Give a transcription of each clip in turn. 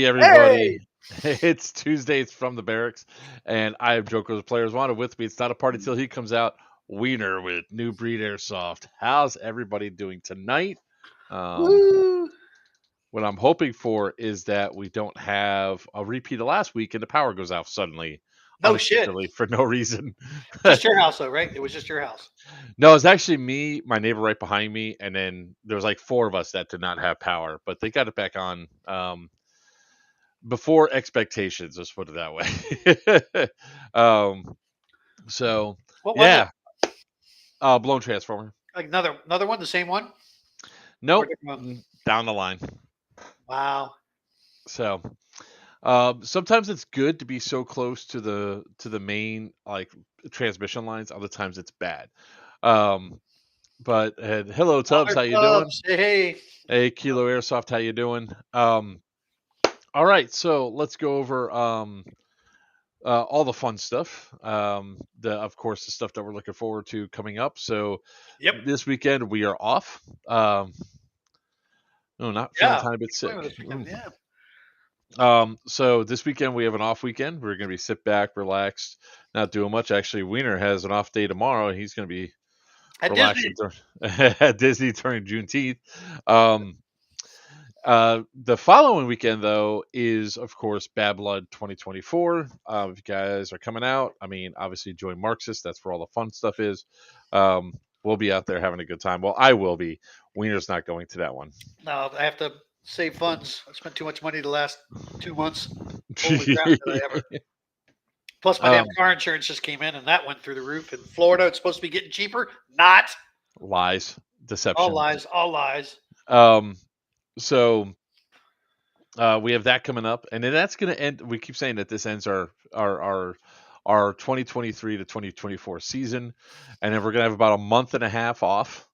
everybody. Hey! It's Tuesday. It's from the barracks, and I have Joker's Players Wanted with me. It's not a party till he comes out. Wiener with New Breed Airsoft. How's everybody doing tonight? Um, Woo! what I'm hoping for is that we don't have a repeat of last week and the power goes out suddenly, No shit. unexpectedly, for no reason. Just your house, though, right? It was just your house. No, it's actually me, my neighbor right behind me, and then there was like four of us that did not have power, but they got it back on. Before expectations, let's put it that way. So What was yeah, it? blown transformer. Like another one, the same one? Nope, Or different one? down the line. Wow. So sometimes it's good to be so close to the main like transmission lines. Other times it's bad. But hello Tubbs, how you doing? Tubbs, hey. Hey Kilo Airsoft, how you doing? All right, so let's go over all the fun stuff. Of course, the stuff that we're looking forward to coming up. So Yep. this weekend we are off. No, not feeling Yeah. a tiny bit sick. This weekend, yeah. So this weekend we have an off weekend. We're going to be sit back, relaxed, not doing much. Actually, Wiener has an off day tomorrow, and he's going to be At relaxing Disney. at Disney during Juneteenth. The following weekend, though, is, of course, Bad Blood 2024. If you guys are coming out, I mean, obviously join Marxist. That's where all the fun stuff is. We'll be out there having a good time. Well, I will be. Wiener's not going to that one. No, I have to save funds. I spent too much money the last 2 months. Holy crap, did I ever. Plus, my damn car insurance just came in, and that went through the roof. In Florida, it's supposed to be getting cheaper. Not. Lies. Deception. All lies. All lies. So we have that coming up, and then that's going to end. We keep saying that this ends our 2023 to 2024 season, and then we're going to have about a month and a half off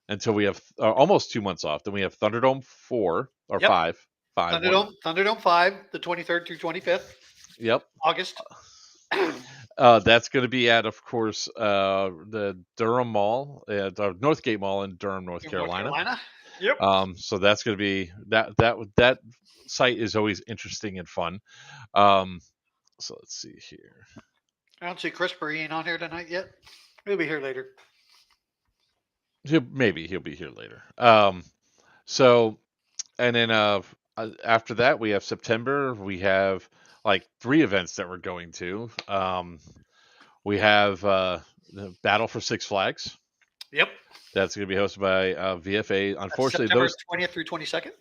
until we have almost 2 months off. Then we have Thunderdome 4 or Yep. 5. Thunderdome 5, the 23rd through 25th. Yep. August. That's going to be at, of course, the Durham Mall, Northgate Mall in Durham, North Carolina. Yep. So that's going to be that site is always interesting and fun. So let's see here. I don't see CRISPR. He ain't on here tonight yet. He'll be here later. He'll be here later. So, and then after that we have September. We have like 3 events that we're going to. We have the Battle for Six Flags. Yep. That's going to be hosted by VFA. Unfortunately, September 20th through 22nd.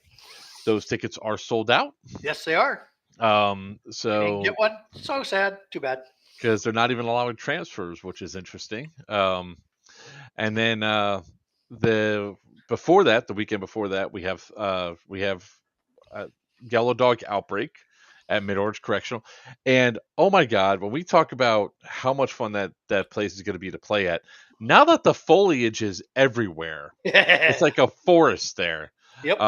Those tickets are sold out. Yes, they are. So get one. So sad. Too bad. Because they're not even allowing transfers, which is interesting. And then the weekend before that, we have Yellow Dog Outbreak at Mid-Orange Correctional. And oh my God, when we talk about how much fun that place is going to be to play at, now that the foliage is everywhere, it's like a forest there. Yep.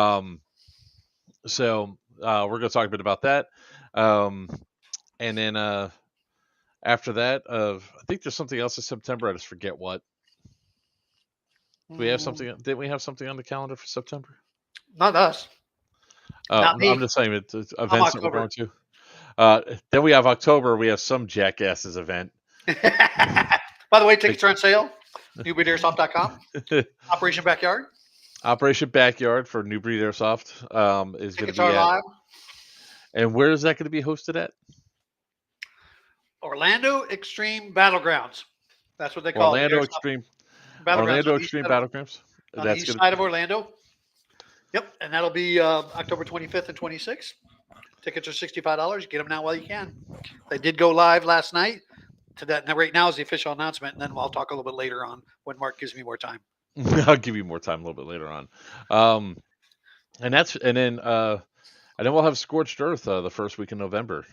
So we're going to talk a bit about that. And then after that, I think there's something else in September. I just forget what. Do we have something? Didn't we have something on the calendar for September? Not us. Not me. I'm just saying it's events that we're going to. Then we have October. We have some jackasses event. By the way, tickets are on sale. NewBreedAirsoft.com. Operation Backyard. Operation Backyard for New Breed Airsoft is going to be live. And where is that going to be hosted at? Orlando Extreme Battlegrounds. That's what they call it. Orlando Extreme Battlegrounds. On the east side of Orlando. Yep, and that'll be October 25th and 26th. Tickets are $65. Get them now while you can. They did go live last night. Right now is the official announcement, and then I'll talk a little bit later on when Mark gives me more time. I'll give you more time a little bit later on. And then we'll have Scorched Earth the first week in November.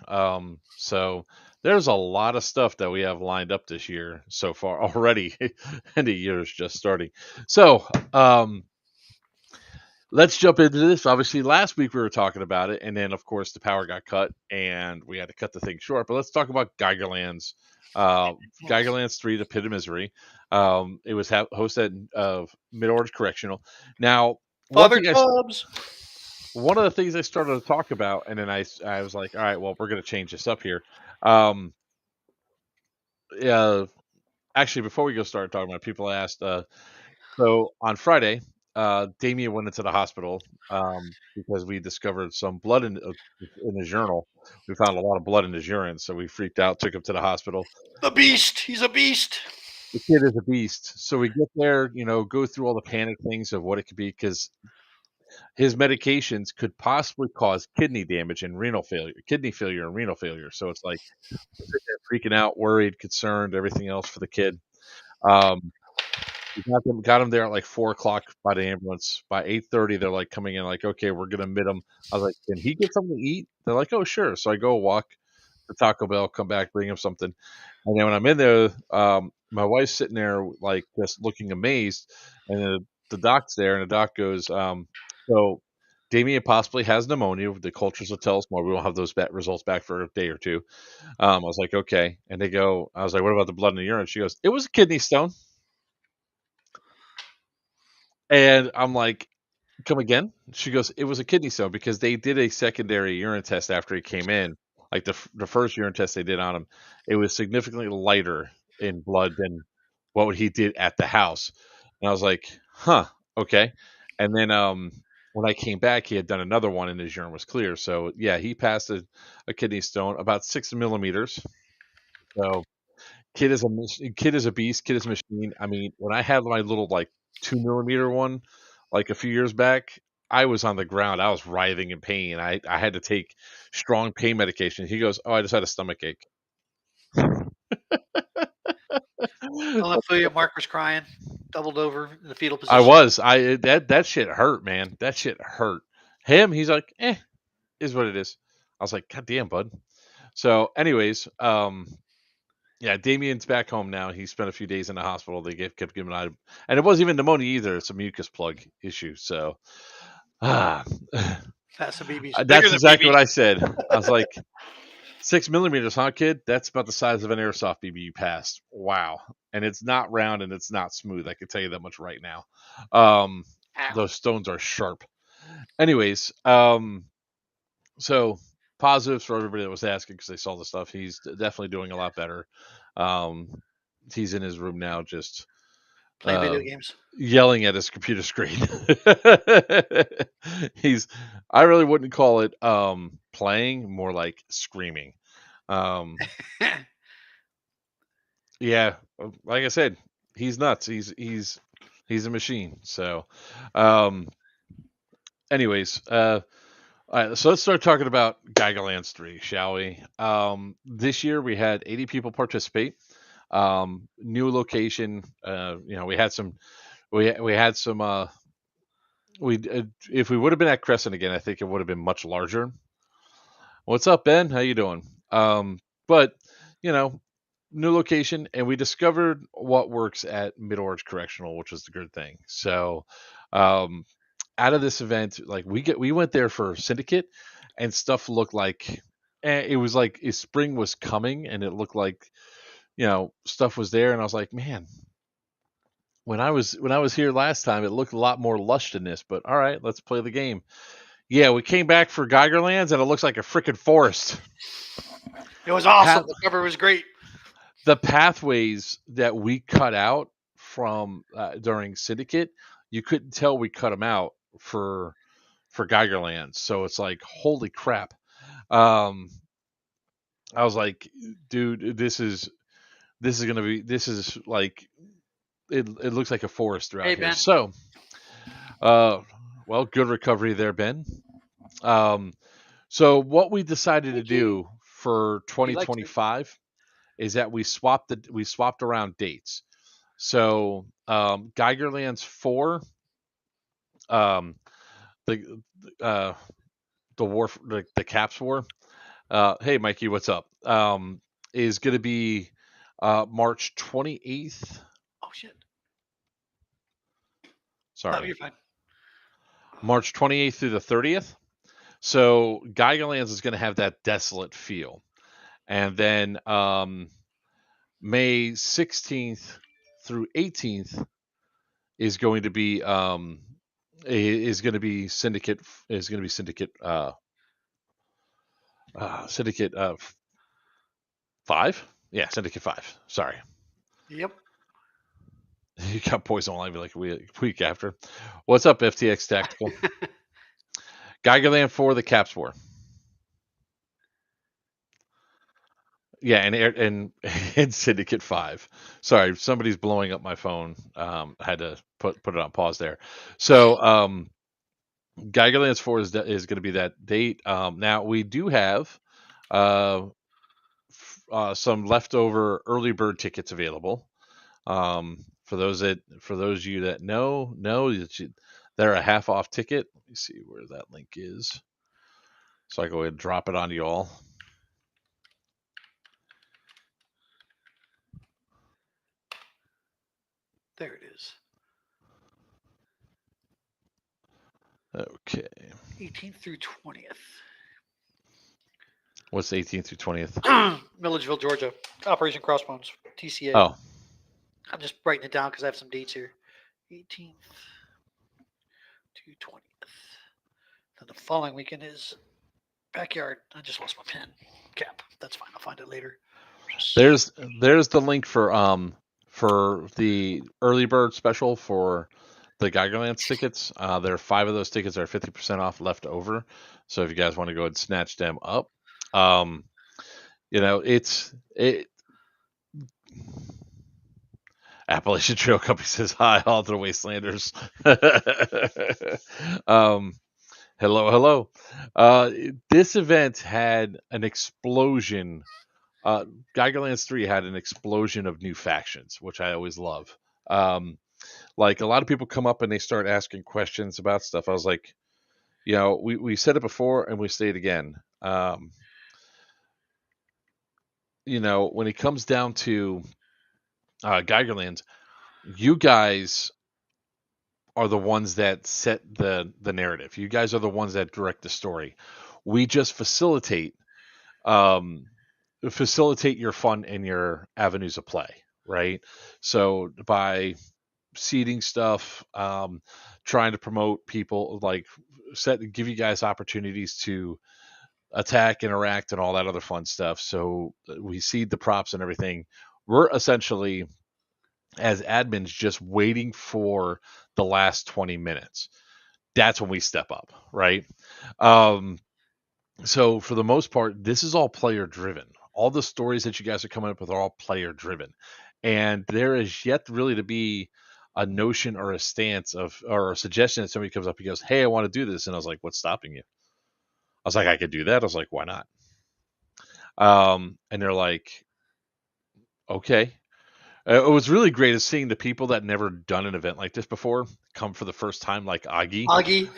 So there's a lot of stuff that we have lined up this year so far already, and the year is just starting. So let's jump into this. Obviously, last week we were talking about it, and then, of course, the power got cut, and we had to cut the thing short. But let's talk about Geigerlands. Geigerlands 3, The Pit of Misery. It was hosted at Mid-Orange Correctional. Now, Father Tubbs. one of the things I started to talk about, and then I was like, all right, well, we're going to change this up here. Um, uh, Actually, before we go start talking about it, people asked, so on Friday, Damien went into the hospital because we discovered some blood in his journal. We found a lot of blood in his urine, so we freaked out, took him to the hospital. The beast. He's a beast. The kid is a beast. So we get there, go through all the panic things of what it could be because his medications could possibly cause kidney failure and renal failure. So it's like we're sitting there freaking out, worried, concerned, everything else for the kid. Um, we got him there at like 4 o'clock by the ambulance. By 8:30, they're like coming in, like, okay, we're gonna admit him. I was like, can he get something to eat? They're like, oh sure. So I go walk to Taco Bell, come back, bring him something, and then when I'm in there, my wife's sitting there like just looking amazed, and the doc's there, and the doc goes, so Damien possibly has pneumonia. The cultures will tell us more. We won't have those results back for a day or two. I was like, okay, and I was like, what about the blood in the urine? She goes, it was a kidney stone. And I'm like, come again? She goes, it was a kidney stone because they did a secondary urine test after he came in. Like the first urine test they did on him, it was significantly lighter in blood than what he did at the house. And I was like, huh, okay. And then when I came back, he had done another one and his urine was clear. So yeah, he passed a kidney stone about 6 millimeters. So kid is a beast. Kid is a machine. I mean, when I had my little like 2 millimeter one, like a few years back, I was on the ground. I was writhing in pain. I had to take strong pain medication. He goes, "Oh, I just had a stomach ache." Hallelujah. Mark was crying, doubled over in the fetal I position. was. That shit hurt, man. That shit hurt. Him, he's like, is what it is. I was like, God damn, bud. So, anyways, yeah, Damien's back home now. He spent a few days in the hospital. They kept giving him, and it wasn't even pneumonia either. It's a mucus plug issue. So, ah, That's the BBs. Bigger that's than exactly what BBs. I said. I was like, 6 millimeters, huh, kid? That's about the size of an airsoft BB you passed. Wow, and it's not round and it's not smooth. I can tell you that much right now. Um, Ow. those stones are sharp. Anyways, so positives for everybody that was asking because they saw the stuff. He's definitely doing a lot better. Um, he's in his room now, just Playing uh, video games. yelling at his computer screen. he's, I really wouldn't call it playing, more like screaming. Um, yeah, like I said, he's nuts. He's a machine. So, um, anyways, all right, so let's start talking about Geigerlands 3, shall we? This year we had 80 people participate. New location. We had some. We had some. We If we would have been at Crescent again, I think it would have been much larger. What's up, Ben? How you doing? But you know, new location, and we discovered what works at Mid Orange Correctional, which was the good thing. So, um, out of this event, like we went there for Syndicate, and stuff looked like it was like spring was coming, and it looked like stuff was there, and I was like, man, when I was here last time, it looked a lot more lush than this. But all right, let's play the game. Yeah, we came back for Geigerlands, and it looks like a freaking forest. It was The awesome. path, The cover was great. the pathways that we cut out from during Syndicate, you couldn't tell we cut them out for Geigerlands. So it's like, holy crap. Um, I was like, dude, this is like it looks like a forest Hey throughout here. Ben, So, uh, well, good recovery there, Ben. Um, so what we decided to thank you. do for He likes me. 2025 is that we swapped around dates. So Geigerlands 4, um, the uh, the Caps War. Hey, Mikey, what's up? Is going to be March 28th. Oh shit. No, Sorry, you're fine. March 28th through the 30th. So Geigerlands is going to have that desolate feel, and then May 16th through 18th is going to be is going to be Syndicate. Syndicate 5. Yeah, Syndicate 5. Sorry, Yep. you got Poison Ivy like a week after. What's up, FTX Tactical? Geigerland 4, the Caps War. Yeah, and Syndicate 5. Sorry, somebody's blowing up my phone. Had to put it on pause there. So Geigerlands 4 is going to be that date. Now we do have uh, some leftover early bird tickets available. For those of you that know that they're a half off ticket. Let me see where that link is. So I go ahead and drop it on you all. There it is. Okay. 18th through 20th. What's the 18th through 20th? Milledgeville, Georgia. Operation Crossbones. TCA. Oh, I'm just writing it down because I have some dates here. 18th to 20th. Then the following weekend is backyard. I just lost my pen cap. That's fine. I'll find it later. there's the link for the early bird special for the Geigerlands tickets. There are 5 of those tickets that are 50% off left over. So if you guys want to go ahead and snatch them up, Appalachian Trail Company says hi, all the Wastelanders. Hello. This event had an explosion. Geigerlands 3 had an explosion of new factions, which I always love. Like a lot of people come up and they start asking questions about stuff. I was like, we said it before and we say it again. When it comes down to Geigerlands, you guys are the ones that set the narrative. You guys are the ones that direct the story. We just facilitate your fun and your avenues of play, right? So by seeding stuff, trying to promote people, like give you guys opportunities to attack, interact, and all that other fun stuff. So we seed the props and everything. We're essentially, as admins, just waiting for the last 20 minutes. That's when we step up, right? So for the most part, this is all player driven. All the stories that you guys are coming up with are all player driven, and there is yet really to be a notion or a stance or a suggestion that somebody comes up and goes, "Hey, I want to do this," and I was like, "What's stopping you?" I was like, "I could do that." I was like, "Why not?" And they're like, "Okay." It was really great is seeing the people that never done an event like this before come for the first time, like Augie. Augie.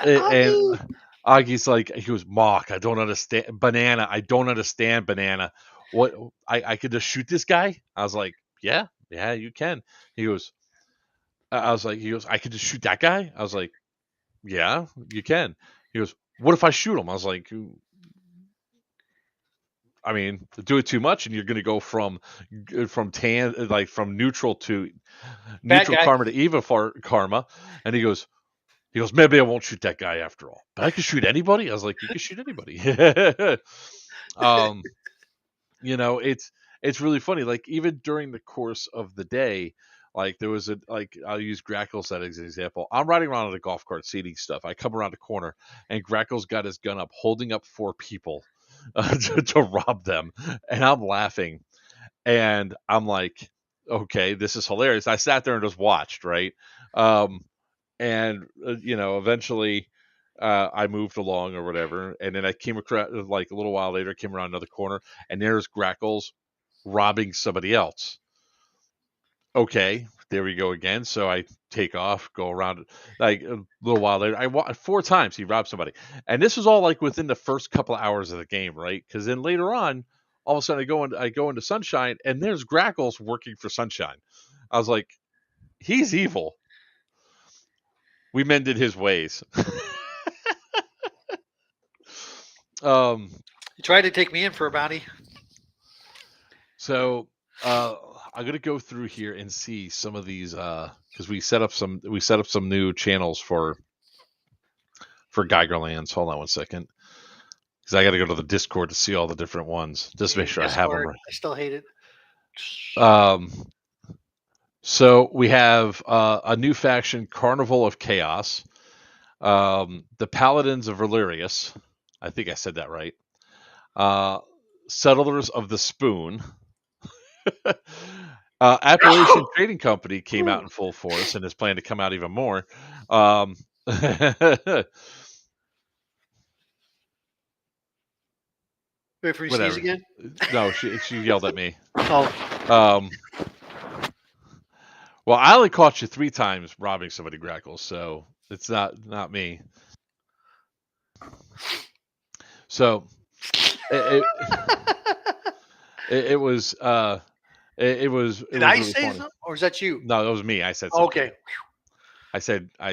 And Augie. Augie's like, he goes, Mark, I don't understand. Banana, I don't understand, Banana. What? I could just shoot this guy? I was like, yeah, you can. He goes, he goes, I could just shoot that guy? I was like, yeah, you can. He goes, what if I shoot him? I was like, I mean, do it too much, and you're going to go from neutral to Bad neutral guy. karma to evil karma. And he goes, maybe I won't shoot that guy after all, but I can shoot anybody. I was like, you can shoot anybody. um, it's really funny. Like even during the course of the day, like there was I'll use Grackles as an example. I'm riding around on a golf cart seeding stuff. I come around a corner and Grackles got his gun up, holding up 4 people to rob them, and I'm laughing, and I'm like, okay, this is hilarious. I sat there and just watched, right? And eventually I moved along or whatever, and then I came across, like a little while later, came around another corner, and there's Grackles robbing somebody else. Okay, there we go again. So I take off, go around, like a little while later, 4 times he robbed somebody, and this was all like within the first couple of hours of the game, right? Because then later on, all of a sudden I go into Sunshine, and there's Grackles working for Sunshine. I was like, he's evil. We mended his ways. um He tried to take me in for a bounty. So I'm gonna go through here and see some of these because we set up some new channels for for Geigerlands. Hold on one second, because I got to go to the Discord to see all the different ones, just to make sure I have them Discord. right. I still hate it. Um, so we have a new faction, Carnival of Chaos, the Paladins of Valerius. I think I said that right. Uh, Settlers of the Spoon. Appalachian Trading Company came out in full force and is planning to come out even more. Wait for you to sneeze Whatever. again. No, she yelled at me. Oh, Um, well, I only caught you 3 times robbing somebody, Grackles, so it's not me. So it it was it did was I really say funny. something, or is that you? No, it was me. I said something. Okay. I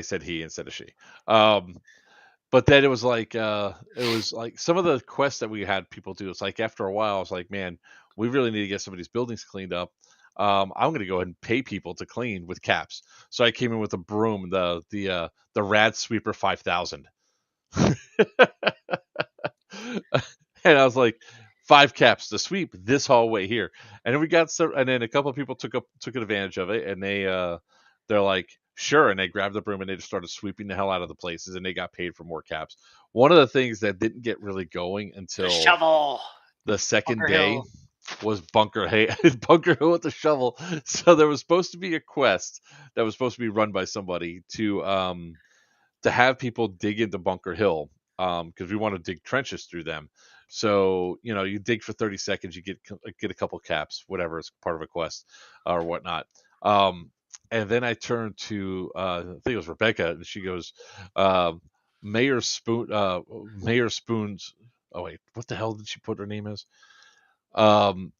said he instead of she. Um, but then it was like some of the quests that we had people do. It's like after a while, I was like, man, we really need to get some of these buildings cleaned up. I'm going to go ahead and pay people to clean with caps. So I came in with a broom, the Rad Sweeper 5000, and I was like, 5 caps to sweep this hallway here. And then we got some, and then a couple of people took advantage of it, and they're like, sure, and they grabbed the broom and they just started sweeping the hell out of the places, and they got paid for more caps. One of the things that didn't get really going The until shovel. the second Bunker day Hill. was Bunker Hill with the shovel. So there was supposed to be a quest that was supposed to be run by somebody to have people dig into Bunker Hill, because we want to dig trenches through them. So you dig for 30 seconds, you get a couple caps, whatever. It's part of a quest or whatnot. And then I turned to I think it was Rebecca, and she goes, Mayor Spoon's. Oh wait, what the hell did she put her name as? Um,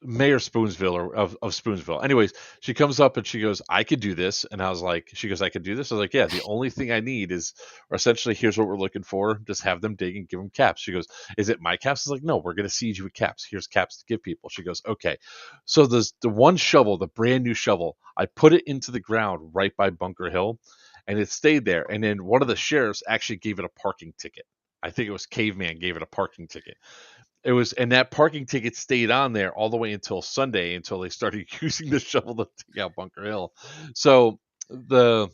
Mayor Spoonsville of Spoonsville. Anyways, she comes up and she goes, I could do this. And I was like, she goes, I could do this. I was like, yeah, the only thing I need is, or essentially, here's what we're looking for. Just have them dig and give them caps. She goes, is it my caps? I was like, no, we're going to siege you with caps. Here's caps to give people. She goes, okay. So there's the one shovel, the brand new shovel, I put it into the ground right by Bunker Hill, and it stayed there. And then one of the sheriffs actually gave it a parking ticket. I think it was Caveman gave it a parking ticket. It was, and that parking ticket stayed on there all the way until Sunday, until they started using the shovel to take out Bunker Hill. So yeah,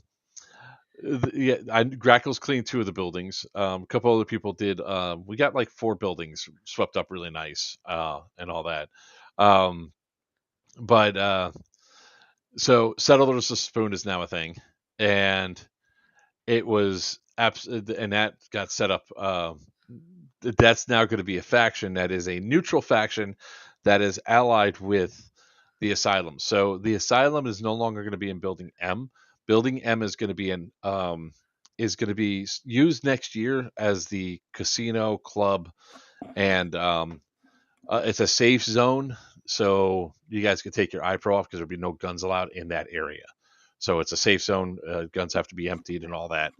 Grackles cleaned 2 of the buildings. A couple other people did. We got like 4 buildings swept up really nice, and all that. Um, but so Settlers of Spoon is now a thing, and it was and that got set up. That's now going to be a faction that is a neutral faction that is allied with the Asylum. So the Asylum is no longer going to be in Building M. Building M is going to be used next year as the casino club, and it's a safe zone. So you guys can take your iPro off because there'll be no guns allowed in that area. So it's a safe zone. Guns have to be emptied and all that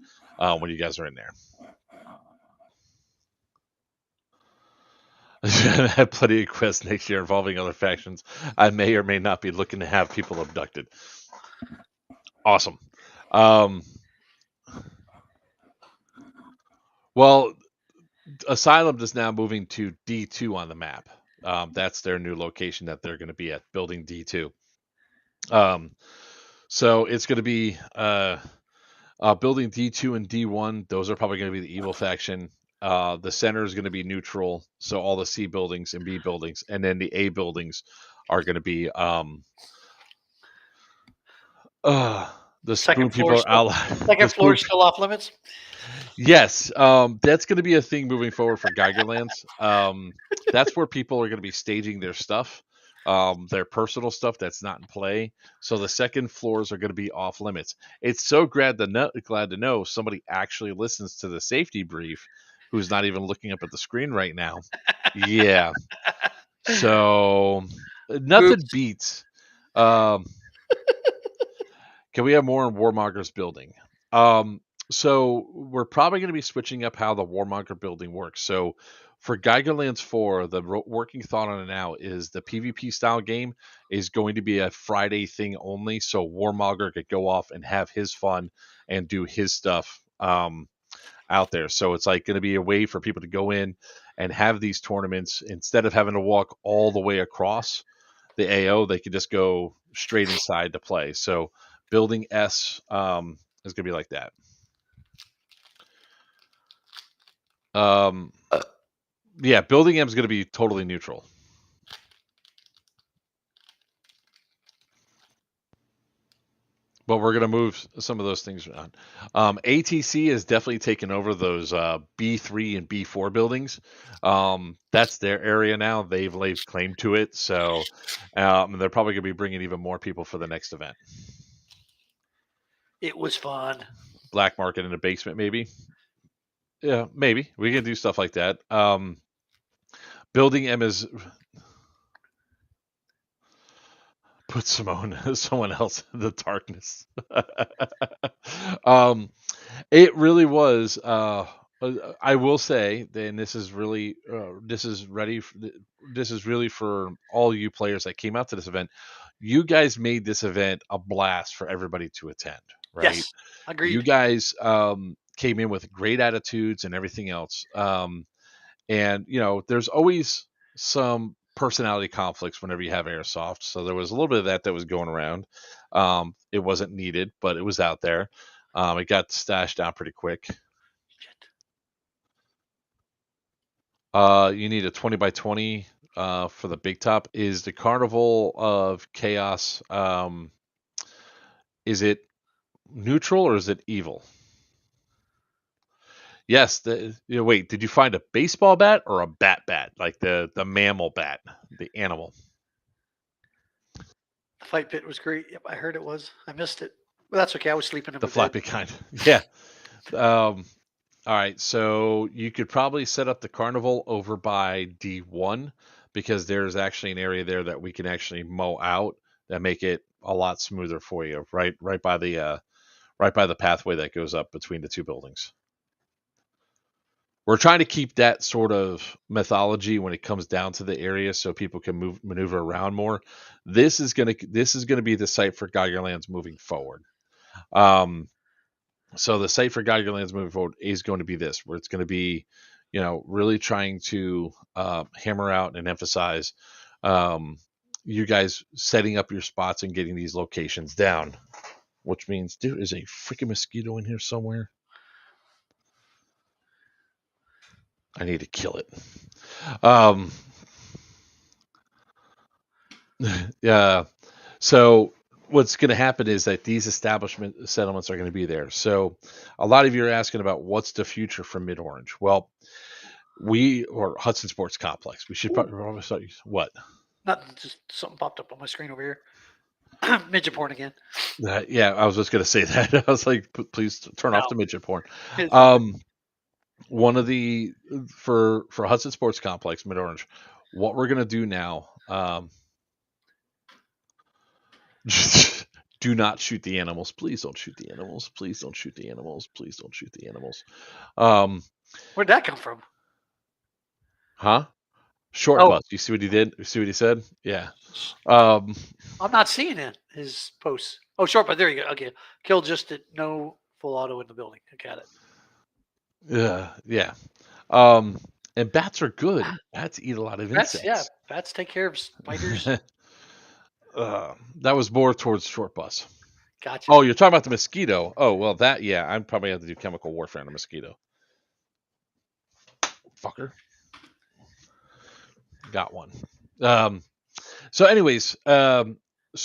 when you guys are in there. I had plenty of quests next year involving other factions. I may or may not be looking to have people abducted. Awesome. Um, well, Asylum is now moving to D2 on the map. That's their new location that they're going to be at, building D2. So it's going to be building D2 and D1. Those are probably going to be the evil faction. The center is going to be neutral, so all the C buildings and B buildings, and then the A buildings are going to be the Spoon people are allied. Second floor still off limits. Yes, that's going to be a thing moving forward for Geigerlands. That's where people are going to be staging their stuff, their personal stuff that's not in play. So the second floors are going to be off limits. It's so glad to know somebody actually listens to the safety brief, who's not even looking up at the screen right now. Yeah. So nothing Oops. beats. Um, can we have more on Warmonger's building? So we're probably going to be switching up how the Warmonger building works. So for Geigerlands 4, the working thought on it now is the PvP style game is going to be a Friday thing only. So Warmonger could go off and have his fun and do his stuff. out there. So it's like going to be a way for people to go in and have these tournaments instead of having to walk all the way across the AO. They could just go straight inside to play. So building S is going to be like that. Yeah, building M is going to be totally neutral. But we're going to move some of those things around. ATC has definitely taken over those B3 and B4 buildings. That's their area now. They've laid claim to it. So they're probably going to be bringing even more people for the next event. It was fun. Black market in the basement, maybe. Yeah, maybe. We can do stuff like that. Building M is put someone else in the darkness. It really was. I will say, and this is really, this is ready. This is really for all you players that came out to this event. You guys made this event a blast for everybody to attend, right? Yes, You agreed. guys came in with great attitudes and everything else. And there's always some personality conflicts whenever you have airsoft. So there was a little bit of that was going around. It wasn't needed, but it was out there. It got stashed down pretty quick. You need a 20 by 20 for the big top. Is the Carnival of Chaos, is it neutral or is it evil? Yes. Wait, did you find a baseball bat or a bat, like the mammal bat, the animal? The fight pit was great. Yep, I heard it was. I missed it. But that's okay. I was sleeping in The my bed. flappy kind. Yeah. All right. So you could probably set up the carnival over by D1 because there's actually an area there that we can actually mow out that make it a lot smoother for you. Right by the pathway that goes up between the two buildings. We're trying to keep that sort of mythology when it comes down to the area so people can maneuver around more. This is gonna be the site for Geigerlands moving forward. So the site for Geigerlands moving forward is going to be this, where it's going to be, really trying to hammer out and emphasize you guys setting up your spots and getting these locations down. Which means there is a freaking mosquito in here somewhere. I need to kill it. Yeah. So what's going to happen is that these establishment settlements are going to be there. So a lot of you are asking about what's the future for Mid Orange. Well, or Hudson Sports Complex. We should probably start. What? Nothing. Just something popped up on my screen over here. Midget porn again. Yeah, I was just going to say that. I was like, please turn off No. the midget porn. It's, One of the for Hudson Sports Complex, Mid Orange. What we're going to do now. Do not shoot the animals. Please don't shoot the animals. Please don't shoot the animals. Please don't shoot the animals. Where'd that come from? Huh? Short Oh, bus. You see what he did? You see what he said? Yeah. I'm not seeing it. His posts. Oh, short, but there you go. Okay, kill just at no full auto in the building. I got it. Yeah. And bats are good. Bats eat a lot of Bats, insects. yeah, bats take care of spiders. That was more towards short bus. Gotcha. Oh, you're talking about the mosquito. Oh, well, yeah, I'm probably have to do chemical warfare on a mosquito. Fucker. Got one. So anyways, so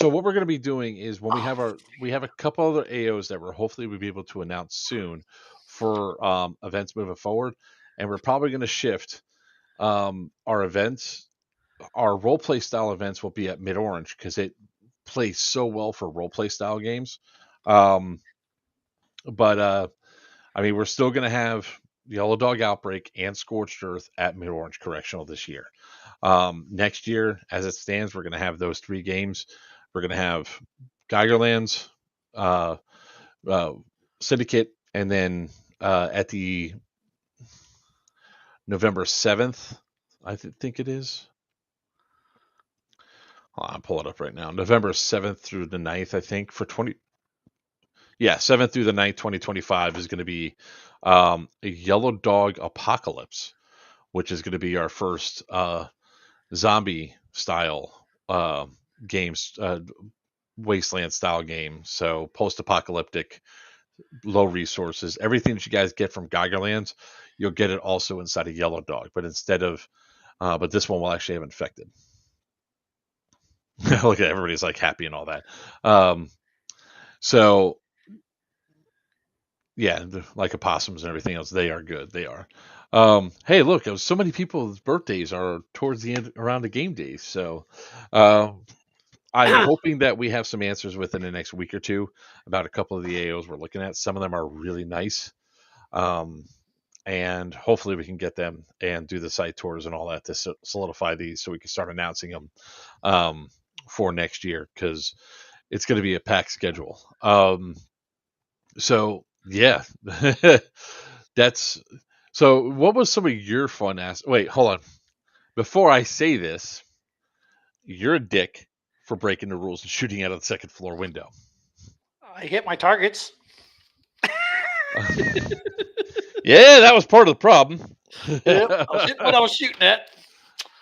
what we're going to be doing is when we have a couple other AOs that we're hopefully we'll be able to announce soon for events moving forward, and we're probably going to shift our events. Our role play style events will be at Mid Orange because it plays so well for role play style games. But I mean, we're still going to have Yellow Dog Outbreak and Scorched Earth at Mid Orange Correctional this year. Next year, as it stands, we're going to have those 3 games. We're going to have Geigerlands, uh, Syndicate, and then at the November 7th, I think it is. I'll pull it up right now. November 7th through the 9th, I think, for 20. Yeah, 7th through the 9th, 2025 is going to be a Yellow Dog Apocalypse, which is going to be our first zombie style games, wasteland style game. So post apocalyptic, low resources, everything that you guys get from Geigerlands, you'll get it also inside a Yellow Dog, but instead of, but this one will actually have infected. Look at everybody's like happy and all that. So yeah, like opossums and everything else, they are good. They are. Hey, look, so many people's birthdays are towards the end around the game days. So uh, I'm hoping that we have some answers within the next week or two about a couple of the AOs we're looking at. Some of them are really nice. Um, and hopefully we can get them and do the site tours and all that to solidify these so we can start announcing them for next year because it's going to be a packed schedule. So yeah, that's so. What was some of your fun ass? Wait, hold on. Before I say this, you're a dick for breaking the rules and shooting out of the second floor window. I hit my targets. Yeah, that was part of the problem. Yep, I was hitting what I was shooting at.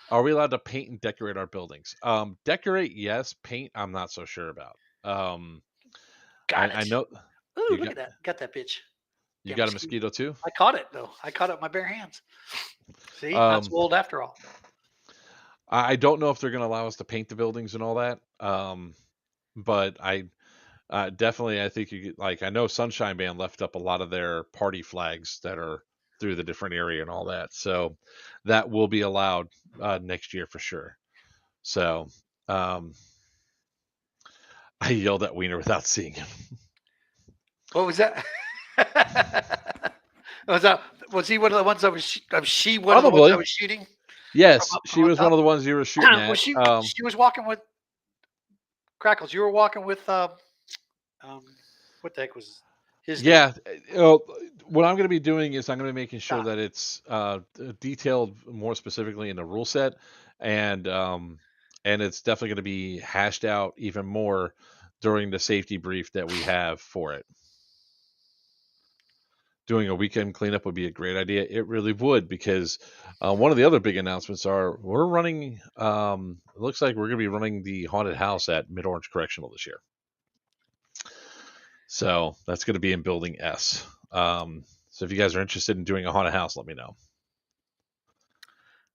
Are we allowed to paint and decorate our buildings? Decorate, yes. Paint, I'm not so sure about. Got I it. know Ooh, you look at that. Got that bitch. you Damn got a mosquito too. I caught it though. I caught it with my bare hands. See, not so Um, old after all. I don't know if they're going to allow us to paint the buildings and all that. But I definitely, I think like I know Sunshine Band left up a lot of their party flags that are through the different area and all that, so that will be allowed next year for sure. So um, I yelled at Wiener without seeing him. What was that? was that? Was he one of the ones I was? Was she one of the ones I Probably, was shooting yes, she from up was one top? of the ones you were shooting Was at. she? She was walking with Crackles. You were walking with um, what the heck was his name? Yeah, what I'm going to be doing is I'm going to be making sure Don. that it's detailed more specifically in the rule set, and it's definitely going to be hashed out even more during the safety brief that we have for it. Doing a weekend cleanup would be a great idea. It really would because one of the other big announcements are we're running. It looks like we're going to be running the haunted house at Mid Orange Correctional this year. So that's going to be in Building S. So if you guys are interested in doing a haunted house, let me know.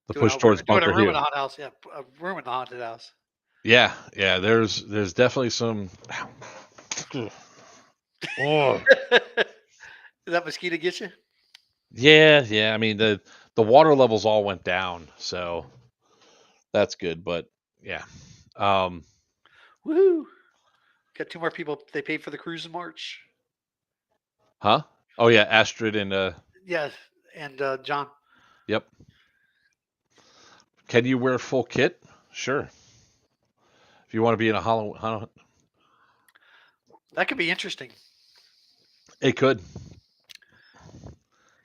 The push towards Doing a Bunker room in Hill. the haunted house. Yeah, a room in the haunted house. Yeah, yeah. There's definitely some. Oh, Did that mosquito get you? yeah, yeah. I mean the water levels all went down, so that's good. But yeah, um, Woohoo! Got two more people. They paid for the cruise in March. huh? Oh yeah, Astrid and Yes, and John. yep. Can you wear full kit? Sure. If you want to be in a Halloween, That could be interesting. it could.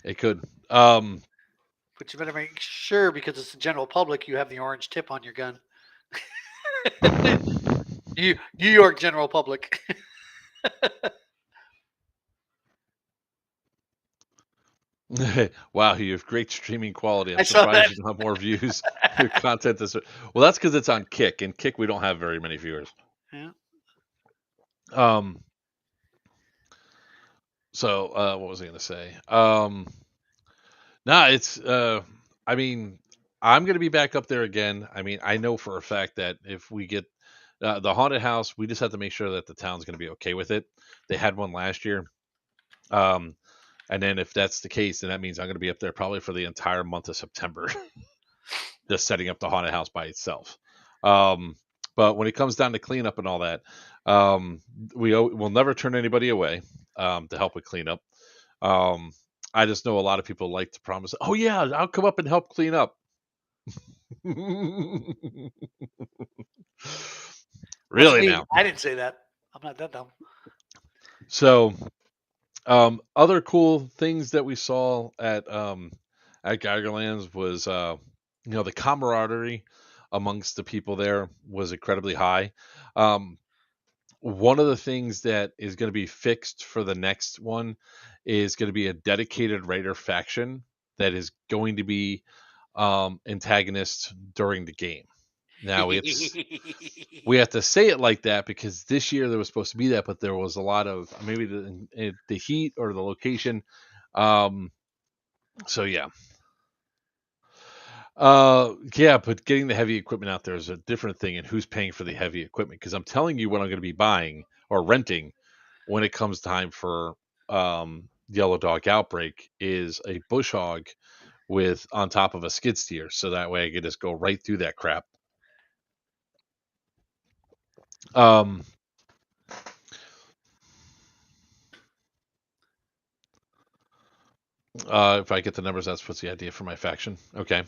It could. But you better make sure because it's the general public. You have the orange tip on your gun. New York general public. Wow, you have great streaming quality. I I'm saw surprised that. you don't have more views. Your content is well. That's because it's on Kick, and Kick we don't have very many viewers. Yeah. Um. So, what was I going to say? Nah, it's. I mean, I'm going to be back up there again. I mean, I know for a fact that if we get the haunted house, we just have to make sure that the town's going to be okay with it. They had one last year. Um, and then if that's the case, then that means I'm going to be up there probably for the entire month of September, just setting up the haunted house by itself. Um, but when it comes down to cleanup and all that, um, we'll never turn anybody away to help with cleanup. Um, I just know a lot of people like to promise, oh yeah, I'll come up and help clean up. Really Me. now. I didn't say that. I'm not that dumb. So, other cool things that we saw at Geigerlands was the camaraderie amongst the people there was incredibly high. Um, one of the things that is going to be fixed for the next one is going to be a dedicated Raider faction that is going to be antagonist during the game. Now we have to say it like that because this year there was supposed to be that, but there was a lot of maybe the heat or the location. So yeah. Yeah, but getting the heavy equipment out there is a different thing, and who's paying for the heavy equipment? Because I'm telling you what I'm going to be buying or renting when it comes time for Yellow Dog Outbreak is a bush hog with on top of a skid steer, so that way I can just go right through that crap. Um, if I get the numbers, that's what's the idea for my faction. Okay.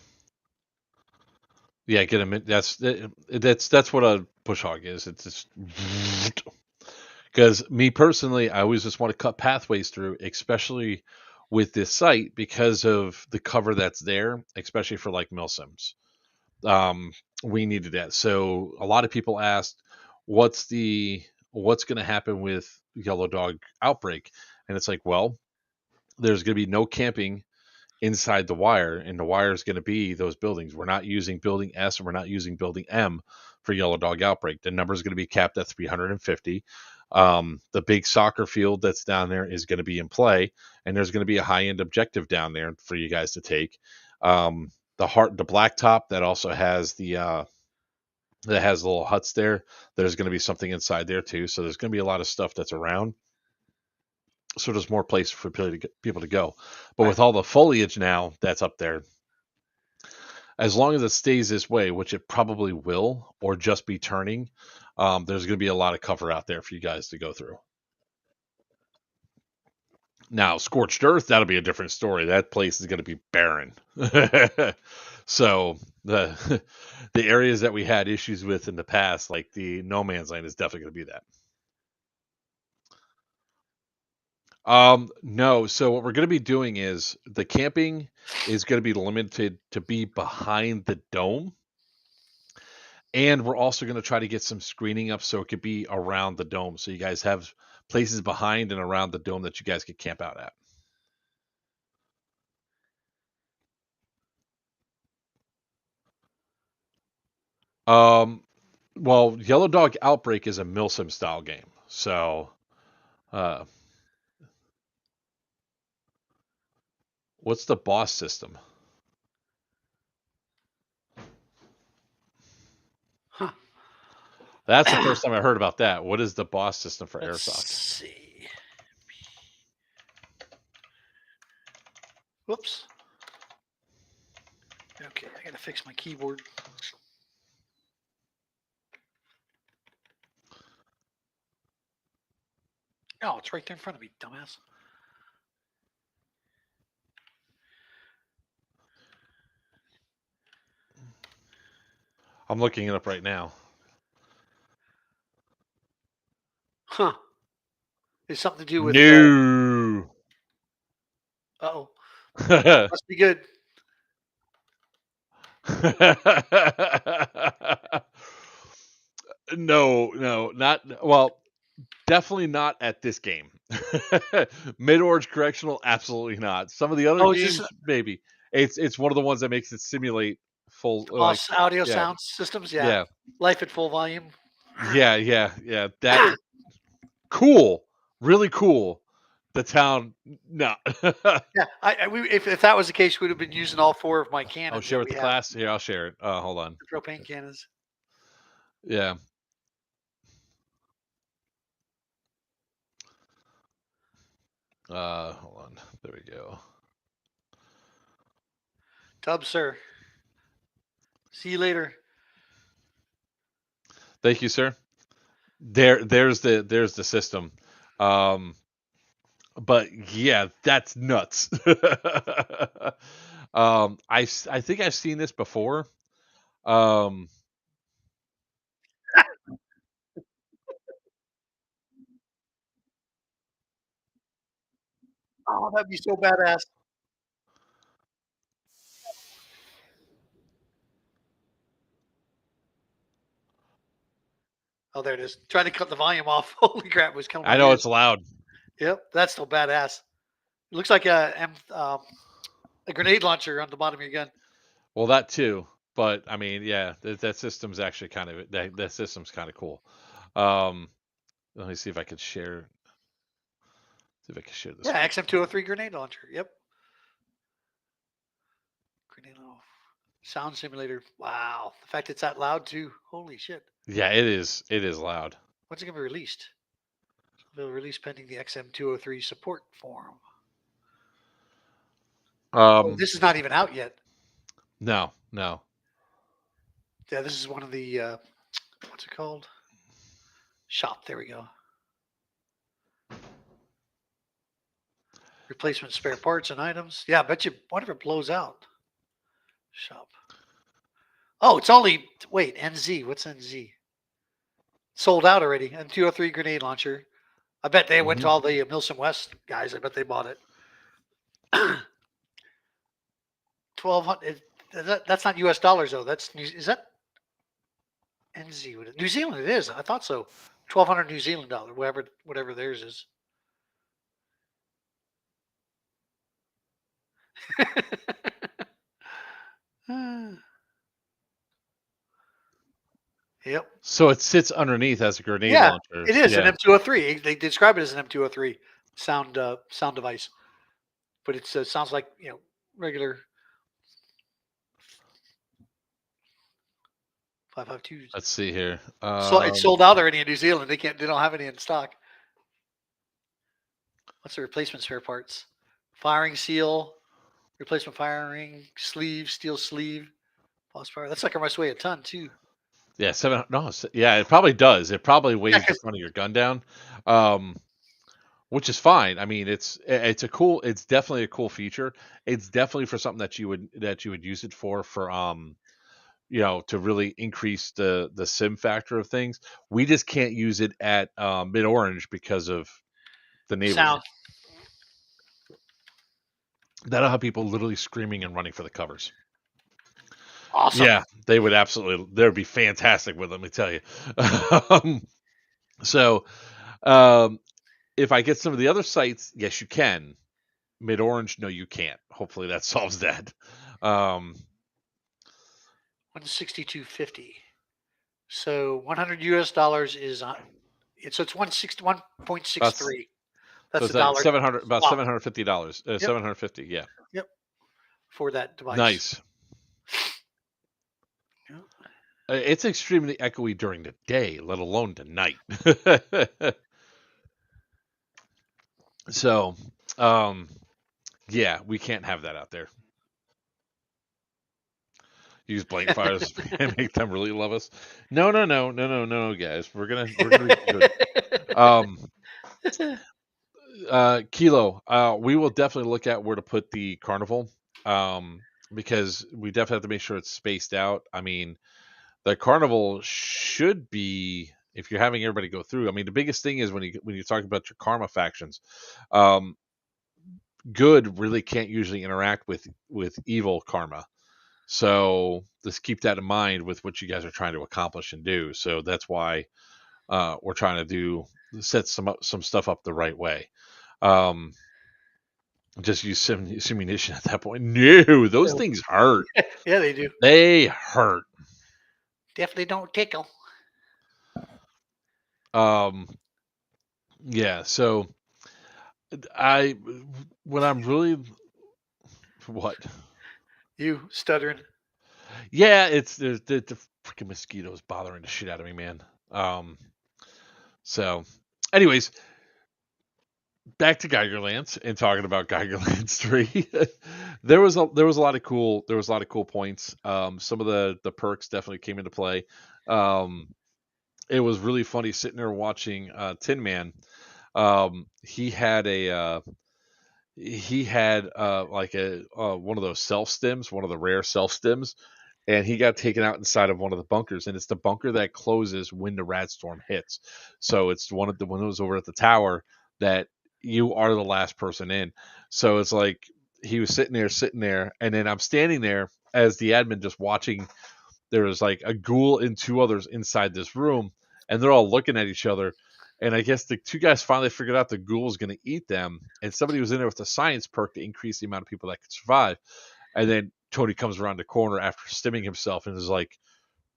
Yeah, get them. That's what a bush hog is. It's just because me personally, I always just want to cut pathways through, especially with this site because of the cover that's there, especially for like milsims. Um, we needed that. So a lot of people asked, what's going to happen with Yellow Dog Outbreak? And it's like, well, there's going to be no camping inside the wire, and the wire is going to be those buildings. We're not using building S and we're not using building M for Yellow Dog Outbreak. The number is going to be capped at 350. The big soccer field that's down there is going to be in play, and there's going to be a high end objective down there for you guys to take. The blacktop that also has that has little huts there. There's going to be something inside there too. So there's going to be a lot of stuff that's around. So there's more place for people to go. But with all the foliage now that's up there, as long as it stays this way, which it probably will, or just be turning, there's going to be a lot of cover out there for you guys to go through. Now, scorched earth, that'll be a different story. That place is going to be barren. So the the areas that we had issues with in the past, like the no man's land, is definitely going to be that. No. So what we're going to be doing is the camping is going to be limited to be behind the dome. And we're also going to try to get some screening up so it could be around the dome. So you guys have places behind and around the dome that you guys could camp out at. Um, well, Yellow Dog Outbreak is a Milsim style game. So, uh, what's the boss system? Huh. That's the first time I heard about that. What is the boss system for Let's Airsoft? see. Whoops. Okay, I gotta fix my keyboard. Oh, it's right there in front of me, dumbass. I'm looking it up right now. Huh. It's something to do with. No. Oh, must be good. No, not well. Definitely not at this game. Mid Orange Correctional, absolutely not. Some of the other Oh, it's just games, maybe. It's one of the ones that makes it simulate full like audio yeah sound systems. Yeah, yeah life at full volume. yeah. That cool, really cool. The town, no. Yeah, if that was the case, we'd have been using all 4 of my I'll cannons share that with we the have, class. Here, I'll share it. Hold on. the propane cannons. Yeah. Hold on. There we go. Tub, sir. See you later. Thank you, sir. There's the system. But yeah, that's nuts. I think I've seen this before. Um, Oh, that'd be so badass. Oh, there it is. Trying to cut the volume off. Holy crap! It was killing my I know ears. it's loud. Yep, that's still badass. It looks like a grenade launcher on the bottom of your gun. Well, that too, but I mean, yeah, that system's actually that system's kind of cool. Um, Let me see if I could share. See if I can share this. Yeah, XM203 grenade launcher. Yep. Grenade launcher. Sound simulator. Wow. The fact it's that loud too. Holy shit. Yeah, it is. It is loud. When's it gonna be released? It'll be released pending the XM203 support forum. This is not even out yet. No. Yeah, this is one of the what's it called? Shop. There we go. Replacement spare parts and items. Yeah, I bet you. What if it blows out? Shop. Oh, it's only NZ. What's NZ? Sold out already. M203 grenade launcher. I bet they went to all the Milsom West guys. I bet they bought it. 1,200. That's not U.S. dollars though. Is that NZ? New Zealand. It is. I thought so. 1,200 New Zealand dollar. Whatever theirs is. Yep. So it sits underneath as a grenade Yeah, launcher. it is Yeah. an M203. They describe it as an M203 sound device, but it sounds like regular 5.52. Let's see here. So it's sold out already in New Zealand. They don't have any in stock. What's the replacement spare parts? Firing seal, replacement firing sleeve, steel sleeve, pulse power. That's like I must weigh a ton too. Yeah, yeah, it probably does. It probably weighs the front of your gun down, which is fine. I mean, it's definitely a cool feature. It's definitely for something that you would use it for to really increase the sim factor of things. We just can't use it at Mid Orange because of the neighborhood. Sound. That'll have people literally screaming and running for the covers. Awesome. Yeah, they would absolutely. They'd be fantastic with them, let me tell you. So, if I get some of the other sites, yes, you can. Mid Orange, no, you can't. Hopefully, that solves that. 162.50. So $100 US is so it's 161.63. That's so $1. $750. Yep. $750, yeah. Yep. For that device. Nice. Yep. It's extremely echoey during the day, let alone the night. So, yeah, we can't have that out there. Use blank fires and make them really love us. No, guys. We're gonna be good. Kilo, we will definitely look at where to put the carnival, because we definitely have to make sure it's spaced out. I mean, the carnival should be, if you're having everybody go through. I mean, the biggest thing is when you talk about your karma factions, good really can't usually interact with evil karma. So just keep that in mind with what you guys are trying to accomplish and do. So that's why we're trying to set some stuff up the right way. Just use simulation at that point. No, those things hurt. Yeah, they do. They hurt. Definitely don't tickle. Yeah. So when I'm really what? You stuttering? Yeah, it's the freaking mosquitoes bothering the shit out of me, man. So, anyways, back to Geigerlands and talking about Geigerlands 3. there was a lot of cool points. Some of the perks definitely came into play. It was really funny sitting there watching Tin Man. He had like a one of those self stims, one of the rare self stims, and he got taken out inside of one of the bunkers, and it's the bunker that closes when the rad storm hits. So it's one of the windows over at the tower that you are the last person in. So it's like he was sitting there, and then I'm standing there as the admin just watching. There was like a ghoul and two others inside this room, and they're all looking at each other. And I guess the two guys finally figured out the ghoul was going to eat them, and somebody was in there with a science perk to increase the amount of people that could survive. And then Tony comes around the corner after stimming himself and is like,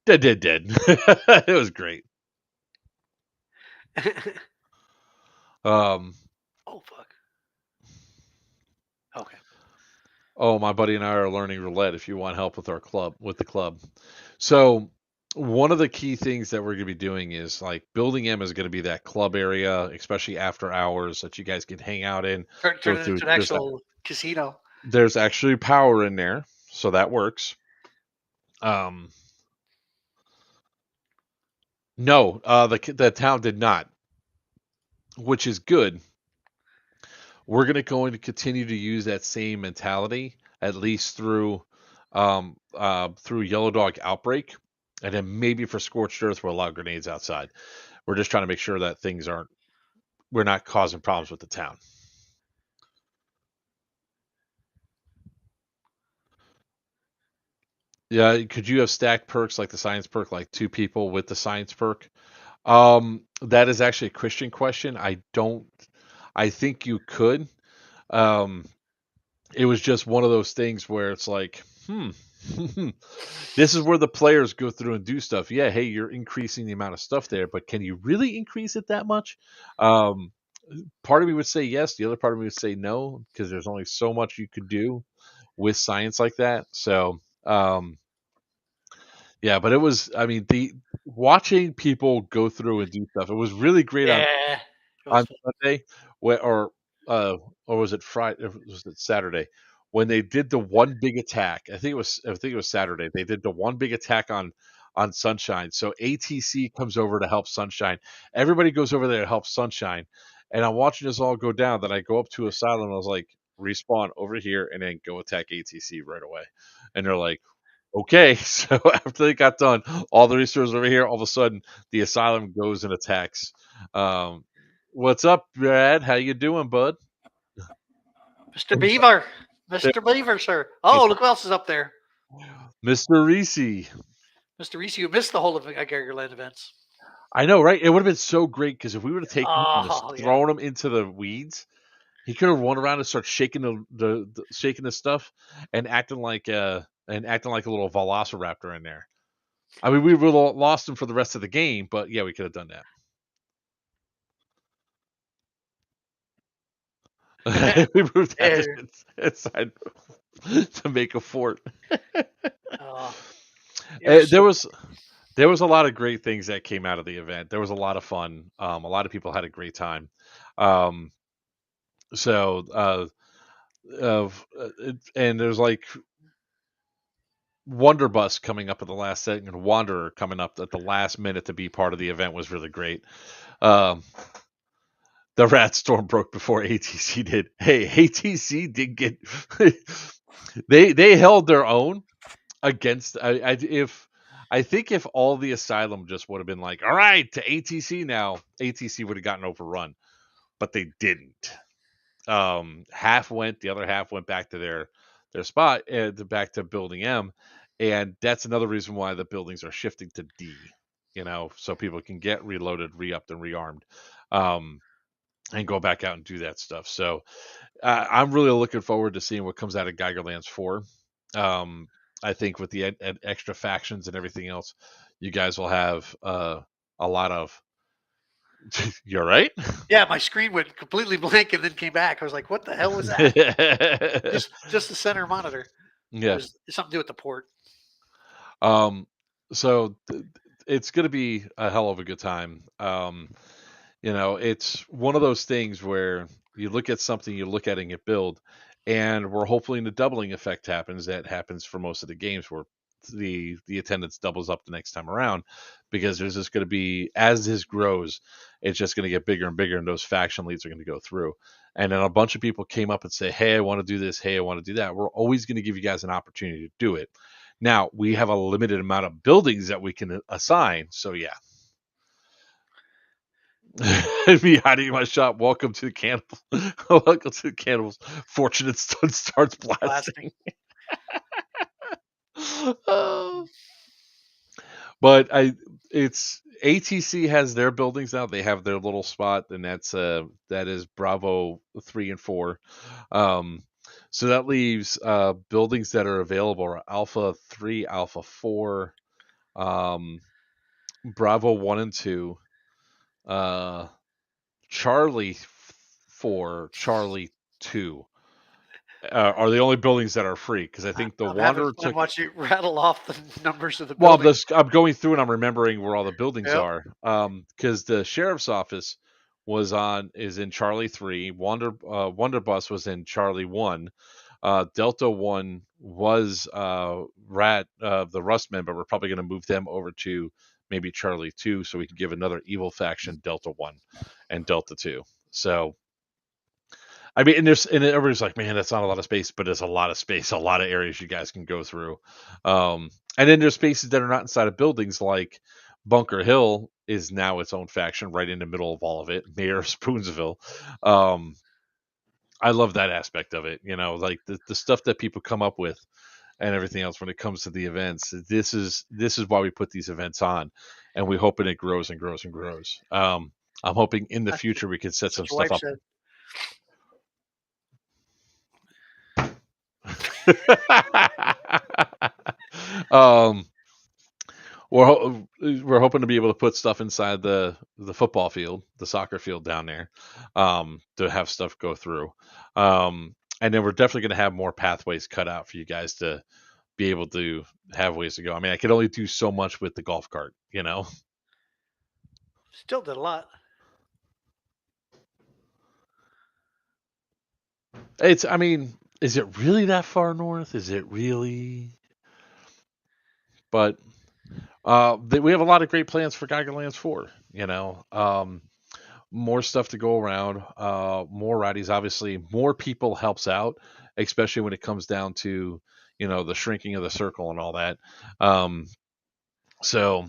dead, dead, dead. It was great. Um, Oh fuck. Okay. oh, my buddy and I are learning roulette. If you want help with the club. So one of the key things that we're going to be doing is like building M is going to be that club area, especially after hours that you guys can hang out in. Turn Go it through. into an actual casino. There's actually power in there, so that works. Um, no, the town did not, which is good. We're going to continue to use that same mentality at least through Yellow Dog Outbreak, and then maybe for Scorched Earth we'll allow grenades outside. We're just trying to make sure that we're not causing problems with the town. Yeah, could you have stacked perks like the science perk, like two people with the science perk? That is actually a Christian question. I think you could. Um, it was just one of those things where it's like, this is where the players go through and do stuff. Yeah, hey, you're increasing the amount of stuff there, but can you really increase it that much? Um, Part of me would say yes. The other part of me would say no, because there's only so much you could do with science like that. So, yeah, but it was, I mean, the watching people go through and do stuff, it was really great Yeah. It was on fun. Sunday, where, uh, or was it Friday? Was it Saturday when they did the one big attack? I think it was Saturday. They did the one big attack on Sunshine. So ATC comes over to help Sunshine. Everybody goes over there to help Sunshine, and I'm watching this all go down. Then I go up to Asylum, and I was like, respawn over here, and then go attack ATC right away. And they're like, okay. So after they got done, all the resources over here, all of a sudden the Asylum goes and attacks. Um, what's up, Brad? How you doing, bud? Mr. Beaver. Mr. Beaver, sir. Oh, look who else is up there. Mr. Reese. Mr. Reese, you missed the whole of Geigerland events. I know, right? It would have been so great because if we would have taken him and just Oh, yeah. thrown him into the weeds, he could have run around and start shaking the shaking the stuff and acting like a little velociraptor in there. I mean, we would have lost him for the rest of the game, but yeah, we could have done that. We moved that inside to make a fort. Oh, There was a lot of great things that came out of the event. There was a lot of fun. A lot of people had a great time. Um, so and there's like Wonderbus coming up at the last second, and Wanderer coming up at the last minute to be part of the event was really great. Um, the rat storm broke before ATC did. Hey, ATC did get they held their own against. I think if all the Asylum just would have been like, all right, to ATC now, ATC would have gotten overrun, but they didn't. Half went, the other half went back to their spot, back to building M, and that's another reason why the buildings are shifting to D. So people can get reloaded, re-upped, and rearmed, and go back out and do that stuff. So I'm really looking forward to seeing what comes out of Geigerlands 4. I think with the extra factions and everything else, you guys will have a lot of. You're right. yeah, my screen went completely blank and then came back. I was like, "What the hell was that?" just the center monitor. It Yeah. was something to do with the port. So it's going to be a hell of a good time. It's one of those things where you look at something, you look at it and get build, and we're hopefully the doubling effect happens. That happens for most of the games where the attendance doubles up the next time around, because there's just going to be, as this grows, it's just going to get bigger and bigger, and those faction leads are going to go through. And then a bunch of people came up and say, hey, I want to do this, hey, I want to do that. We're always going to give you guys an opportunity to do it. Now we have a limited amount of buildings that we can assign, so yeah. Me hiding in my shop. Welcome to the cannibals. Welcome to the cannibals. Fortunate Stun starts blasting. But it's ATC has their buildings now. They have their little spot, and that is Bravo 3 and 4. Um, so that leaves buildings that are available are Alpha 3, Alpha 4, um, Bravo 1 and 2, uh, Charlie 4, Charlie 2. Are the only buildings that are free because I think the I'm having Wanderer fun took. watching you rattle off the numbers of the Well, building. I'm going through and I'm remembering where all the buildings Yep. are. Because the sheriff's office is in Charlie 3. Wonder Bus was in Charlie 1. Delta 1 was the Rustmen, but we're probably going to move them over to maybe Charlie 2 so we can give another evil faction Delta 1 and Delta 2. So I mean, and everybody's like, man, that's not a lot of space, but it's a lot of space, a lot of areas you guys can go through. And then there's spaces that are not inside of buildings, like Bunker Hill is now its own faction, right in the middle of all of it. Mayor of Spoonsville. Um, I love that aspect of it. Like the stuff that people come up with and everything else when it comes to the events. This is why we put these events on, and we're hoping it grows and grows and grows. I'm hoping in the That's future we could set what some your stuff wife up. said. um, we're hoping to be able to put stuff inside the football field, the soccer field down there, to have stuff go through. And then we're definitely going to have more pathways cut out for you guys to be able to have ways to go. I mean, I can only do so much with the golf cart. Still did a lot. I mean, is it really that far north? Is it really? But we have a lot of great plans for Geigerlands 4. More stuff to go around, more rowdies. Obviously, more people helps out, especially when it comes down to the shrinking of the circle and all that. So,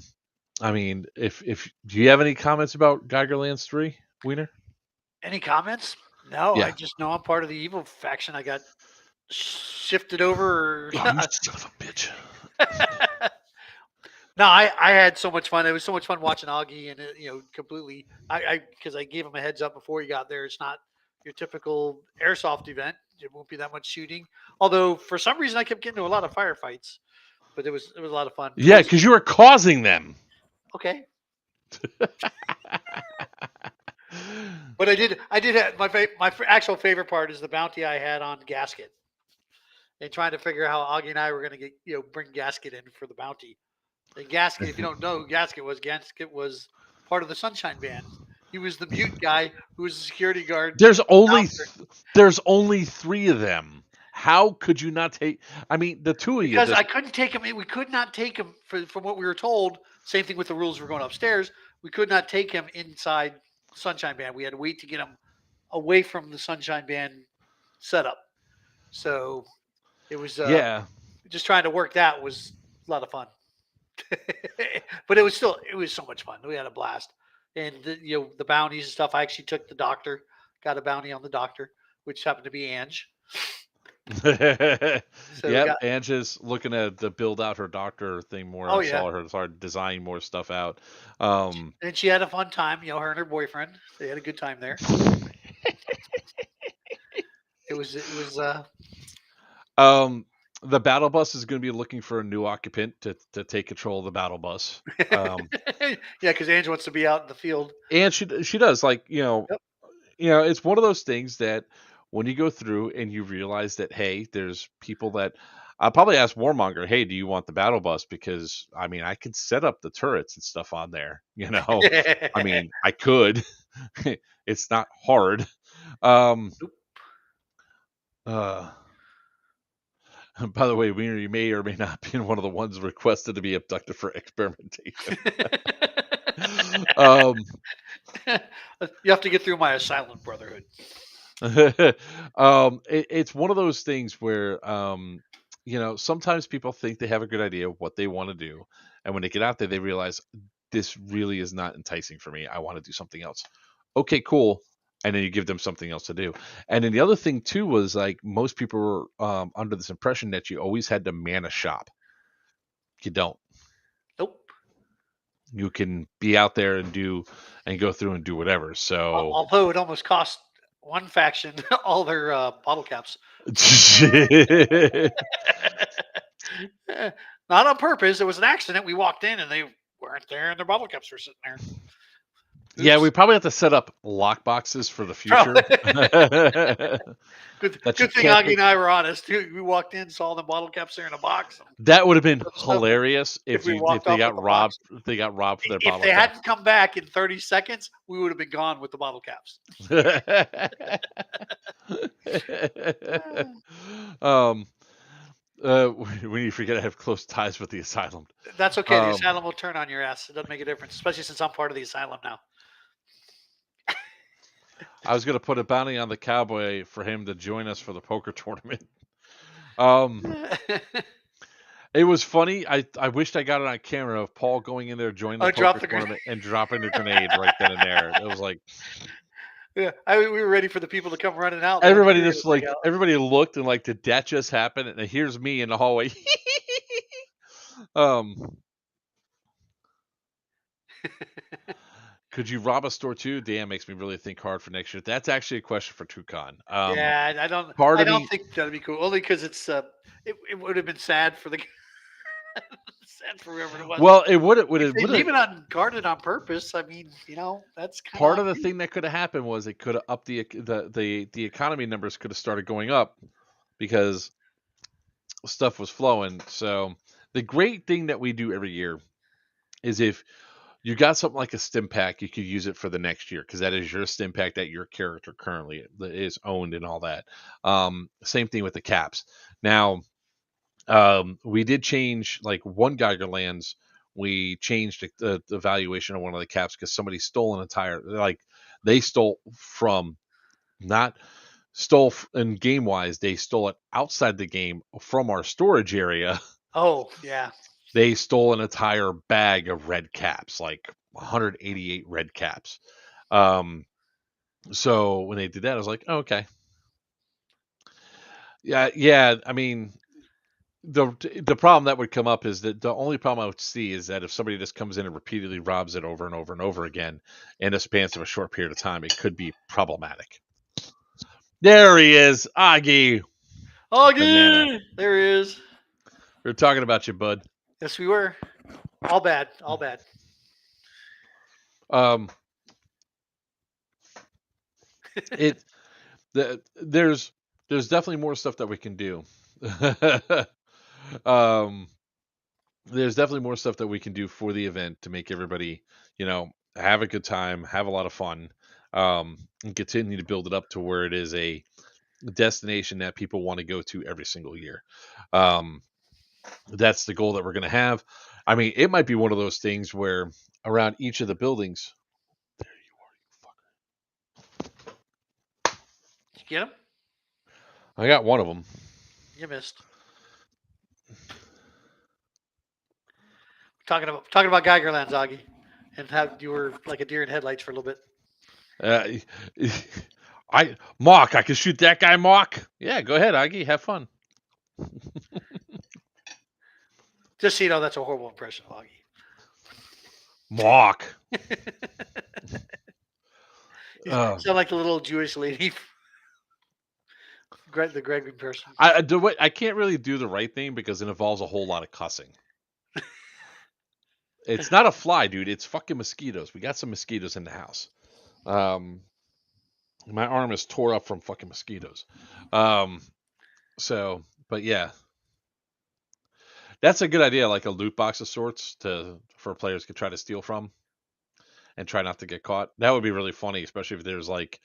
I mean, if do you have any comments about Geigerlands 3, Wiener? Any comments? No, I Yeah. just know I'm part of the evil faction. I got shifted over. Oh, you son of a bitch. No, I had so much fun. It was so much fun watching Augie, and completely. Because I gave him a heads up before he got there. It's not your typical airsoft event. It won't be that much shooting. Although for some reason I kept getting to a lot of firefights, but it was a lot of fun. Yeah, because you were causing them. Okay. But I did have my actual favorite part is the bounty I had on Gasket, and trying to figure out how Augie and I were going to get bring Gasket in for the bounty. And Gasket, if you don't know who Gasket was part of the Sunshine Band. He was the mute guy who was a security guard. There's only there's only 3 of them. How could you not take? I mean, the two of you. Because I couldn't take him. We could not take him from what we were told. Same thing with the rules. We're going upstairs. We could not take him inside Sunshine Band. We had to wait to get him away from the Sunshine Band setup. So it was Yeah. just trying to work that was a lot of fun. But it was so much fun. We had a blast, and the bounties and stuff. I actually took the doctor, got a bounty on the doctor, which happened to be Ange. So Yep, Angie's looking to build out her doctor thing more. Oh I yeah, saw her start designing more stuff out. and she had a fun time. Her and her boyfriend, they had a good time there. It was the battle bus is going to be looking for a new occupant to take control of the battle bus. yeah, because Ange wants to be out in the field. And she does, like, Yep. it's one of those things that when you go through and you realize that, hey, there's people that I'll probably ask Warmonger, hey, do you want the battle bus? Because I mean, I could set up the turrets and stuff on there. I mean, I could. It's not hard. Um, Nope. uh, by the way, Wiener, you may or may not be one of the ones requested to be abducted for experimentation. um, You have to get through my silent brotherhood. it's one of those things where sometimes people think they have a good idea of what they want to do, and when they get out there they realize this really is not enticing for me. I want to do something else. Okay, cool. And then you give them something else to do. And then the other thing too was, like, most people were under this impression that you always had to man a shop. You don't. Nope. you can be out there and go through and do whatever. So Although it almost cost one faction all their bottle caps. Eh, Not on purpose. It was an accident. We walked in and they weren't there, and their bottle caps were sitting there. yeah, we Oops. probably have to set up lock boxes for the future. Probably. That you Good thing can't Augie take. and I were honest. We walked in, saw the bottle caps there in a box. That would have been Put stuff hilarious if if we you if walked they off with got the robbed. box. If they got robbed for their If bottle they caps. hadn't come back in 30 seconds, we would have been gone with the bottle caps. um, when you forget I have close ties with the asylum. That's okay. The Um, asylum will turn on your ass. It doesn't make a difference, especially since I'm part of the asylum now. I was gonna put a bounty on the cowboy for him to join us for the poker tournament. Um, it was funny. I wished I got it on camera of Paul going in there, joining the Oh, drop poker the grenade. tournament, and dropping the grenade right then and there. It was like Yeah, we were ready for the people to come running out. The everybody grenade just was like like out. everybody looked and like, did that just happen? And here's me in the hallway. um, could you rob a store too? Damn, makes me really think hard for next year. That's actually a question for Tucon. Yeah, Part I of don't me, think that'd be cool. Only because it would have been sad for the sad for whoever it was. well, it would If have they would have leave it unguarded on purpose, I mean, that's kind of part on of the you. thing that could have happened was it could have upped the economy numbers could have started going up because stuff was flowing. So the great thing that we do every year is if you got something like a stim pack, you could use it for the next year because that is your stim pack that your character currently is owned and all that. Same thing with the caps. Now, we did change like one Geigerlands. We changed the valuation of one of the caps because somebody stole an entire like they stole from not stole in game wise. They stole it outside the game from our storage area. Oh yeah. They stole an entire bag of red caps, like 188 red caps. Um, so when they did that, I was like, oh, okay, yeah, yeah. I mean, the problem that would come up is that the only problem I would see is that if somebody just comes in and repeatedly robs it over and over and over again in a span of a short period of time, it could be problematic. There he is, Augie. Banana. Augie, there he is. We are talking about you, bud. Yes, we were. All bad. All bad. Um, it there's definitely more stuff that we can do. um, there's definitely more stuff that we can do for the event to make everybody, have a good time, have a lot of fun, and continue to build it up to where it is a destination that people want to go to every single year. Um, that's the goal that we're going to have. I mean, it might be one of those things where around each of the buildings, there you are, you fucker. Did you get him? I got one of them. You missed. Talking about Geigerlands, Augie, and how you were like a deer in headlights for a little bit. Mock, I can shoot that guy, Mock. Yeah, go ahead, Aggie, have fun. Just so you know, that's a horrible impression of Augie. Mock. You sound like the little Jewish lady. The Greg impression. I can't really do the right thing because it involves a whole lot of cussing. It's not a fly, dude. It's fucking mosquitoes. We got some mosquitoes in the house. My arm is tore up from fucking mosquitoes. But yeah, that's a good idea. Like a loot box of sorts for players to try to steal from and try not to get caught. That would be really funny, especially if there's like,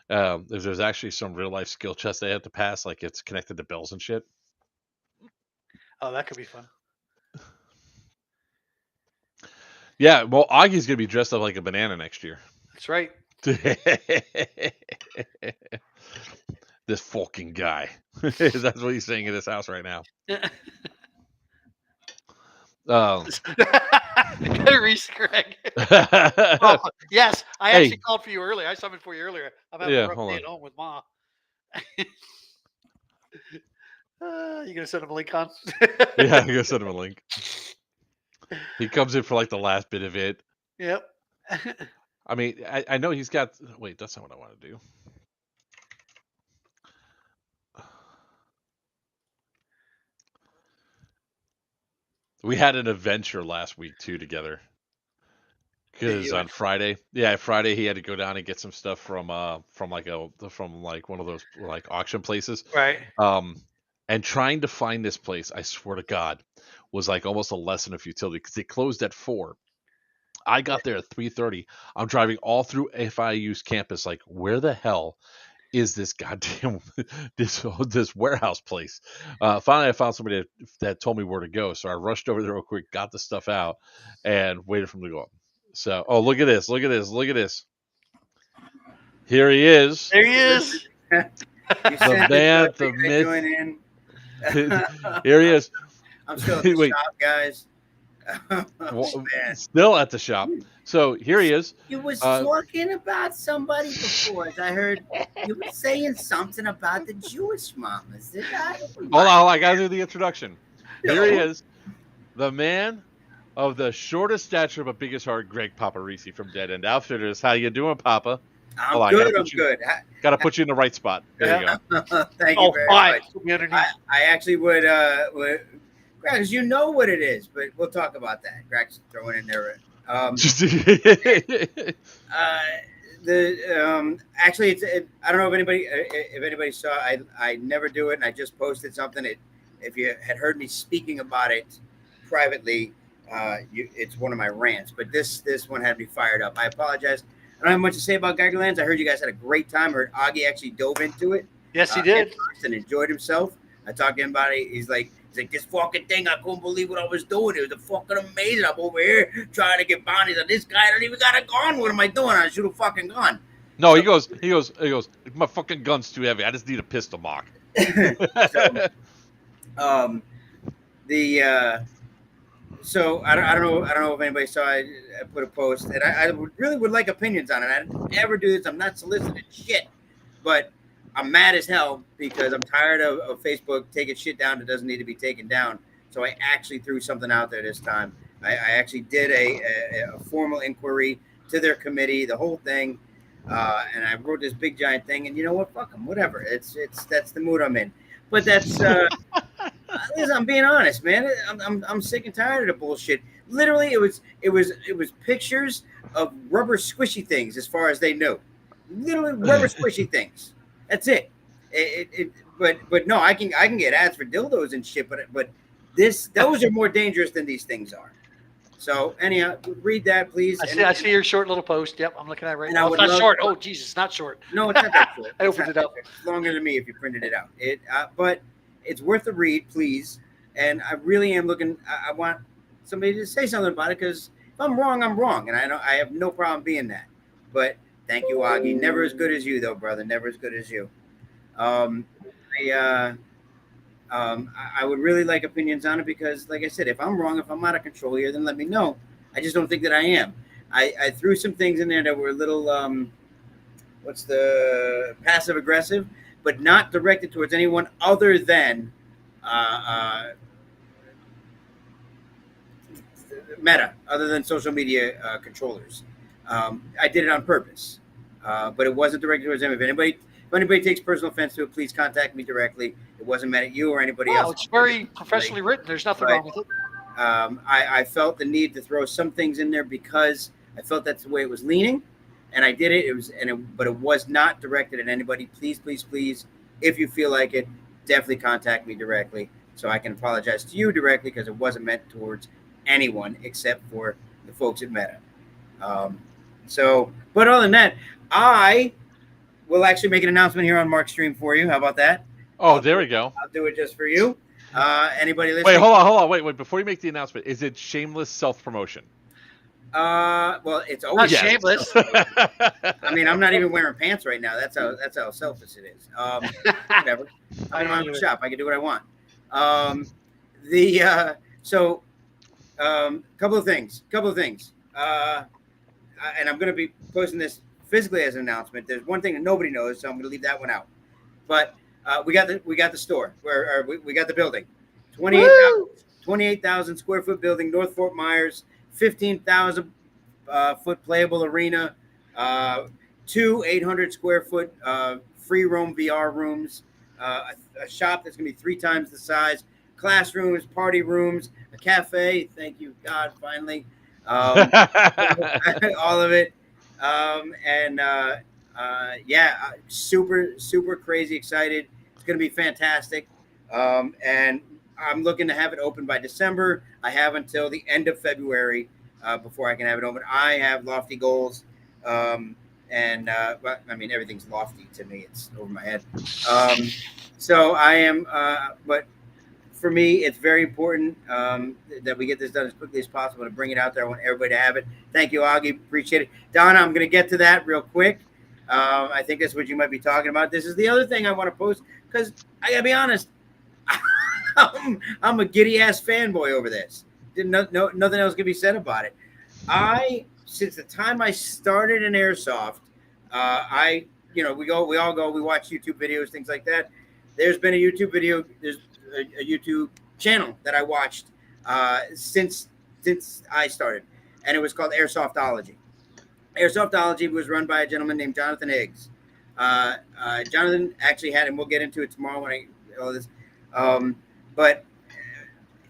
if there's actually some real life skill chest they have to pass, like it's connected to bells and shit. Oh, that could be fun. Yeah, well, Augie's gonna be dressed up like a banana next year. That's right. This fucking guy. That's what he's saying in his house right now. Reese Greg. Oh, yes, I actually called for you earlier. I summoned for you earlier. I'm having a rough day at home with Ma. You gonna send him a link, Con? Yeah, I'm gonna send him a link. He comes in for like the last bit of it. Yep. I mean, I know he's got. Wait, that's not what I want to do. We had an adventure last week too together. Because on Friday, Friday he had to go down and get some stuff from like one of those like auction places. Right. And trying to find this place, I swear to God, was like almost a lesson of futility because it closed at 4. I got there at 3:30. I'm driving all through FIU's campus, like, where the hell is this goddamn this warehouse place? Finally, I found somebody that told me where to go, so I rushed over there real quick, got the stuff out, and waited for him to go up. So, oh, look at this! Look at this! Look at this! Here he is. There he is. The man, the myth. Here he is. I'm still at the shop, guys. Still at the shop. So here he is. You was talking about somebody before. I heard you were saying something about the Jewish mamas. Hold on, I gotta do the introduction. Here he is, the man of the shortest stature but biggest heart, Greg Paparisi from Dead End Outfitters. How you doing, Papa? I'm good. I'm good. Gotta put you in the right spot. There you go. Thank you very much. I actually would Grax, you know what it is, but we'll talk about that. Grax throwing in there. Actually, I don't know if anybody saw. I never do it, and I just posted something. If you had heard me speaking about it privately, it's one of my rants. But this one had me fired up. I apologize. I don't have much to say about Geigerlands. I heard you guys had a great time. I heard Augie actually dove into it. Yes, he did, and enjoyed himself. I talked to him about it. He's like, this fucking thing, I couldn't believe what I was doing. It was fucking amazing. I'm over here trying to get bounties on this guy. I don't even got a gun. What am I doing? I shoot a fucking gun. No, he goes, my fucking gun's too heavy. I just need a pistol, Mark. So I don't know if anybody saw. I put a post, and I really would like opinions on it. I never do this. I'm not soliciting shit, but I'm mad as hell because I'm tired of Facebook taking shit down that doesn't need to be taken down. So I actually threw something out there this time. I actually did a formal inquiry to their committee, the whole thing, and I wrote this big giant thing. And you know what? Fuck them. Whatever. That's the mood I'm in. But that's listen, I'm being honest, man. I'm sick and tired of the bullshit. Literally, it was pictures of rubber squishy things as far as they know. Literally rubber squishy things. That's it. But no, I can get ads for dildos and shit, but those are more dangerous than these things are. So anyhow, read that, please. I see your short little post. Yep, I'm looking at it right now. It's not short. Oh, Jesus, it's not short. No, it's not that short. I opened it up. It's longer than me if you printed it out. But it's worth a read, please. And I really am looking. I want somebody to say something about it because if I'm wrong, I'm wrong, and I have no problem being that. But thank you, Augie. Never as good as you, though, brother. Never as good as you. I would really like opinions on it because, like I said, if I'm wrong, if I'm out of control here, then let me know. I just don't think that I am. I threw some things in there that were a little, what's the passive aggressive, but not directed towards anyone other than Meta, other than social media controllers. I did it on purpose, but it wasn't directed towards them. If anybody takes personal offense to it, please contact me directly. It wasn't meant at you or anybody else. It's very professionally written. There's nothing wrong with it. I felt the need to throw some things in there because I felt that's the way it was leaning, and I did it. But it was not directed at anybody. Please, please, please, if you feel like it, definitely contact me directly so I can apologize to you directly because it wasn't meant towards anyone except for the folks at Meta. But other than that, I will actually make an announcement here on Mark's stream for you. How about that? Oh, there we go. I'll do it just for you. Anybody listening? Wait, hold on. Wait. Before you make the announcement, is it shameless self-promotion? Well, it's always shameless. I mean, I'm not even wearing pants right now. That's how selfish it is. Whatever. I'm in my own shop. I can do what I want. Couple of things. And I'm going to be posting this physically as an announcement. There's one thing that nobody knows, so I'm going to leave that one out. But we got the store, we got the building. 28,000 square foot building, North Fort Myers, 15,000 foot playable arena, 2 800 square foot free roam VR rooms, a shop that's going to be 3 times the size, classrooms, party rooms, a cafe. Thank you, God, finally. All of it. Yeah, super crazy excited. It's going to be fantastic. And I'm looking to have it open by December. I have until the end of February before I can have it open. I have lofty goals. But I mean, everything's lofty to me. It's over my head. So I am, but for me, it's very important that we get this done as quickly as possible to bring it out there. I want everybody to have it. Thank you, Augie. Appreciate it. Donna, I'm going to get to that real quick. I think that's what you might be talking about. This is the other thing I want to post because I got to be honest, I'm a giddy-ass fanboy over this. Nothing else can be said about it. Since the time I started in airsoft, we all go, we watch YouTube videos, things like that. There's been a YouTube video, there's a YouTube channel that I watched since I started, and it was called Airsoftology. Airsoftology was run by a gentleman named Jonathan Higgs. Jonathan actually had, and we'll get into it tomorrow when all this, but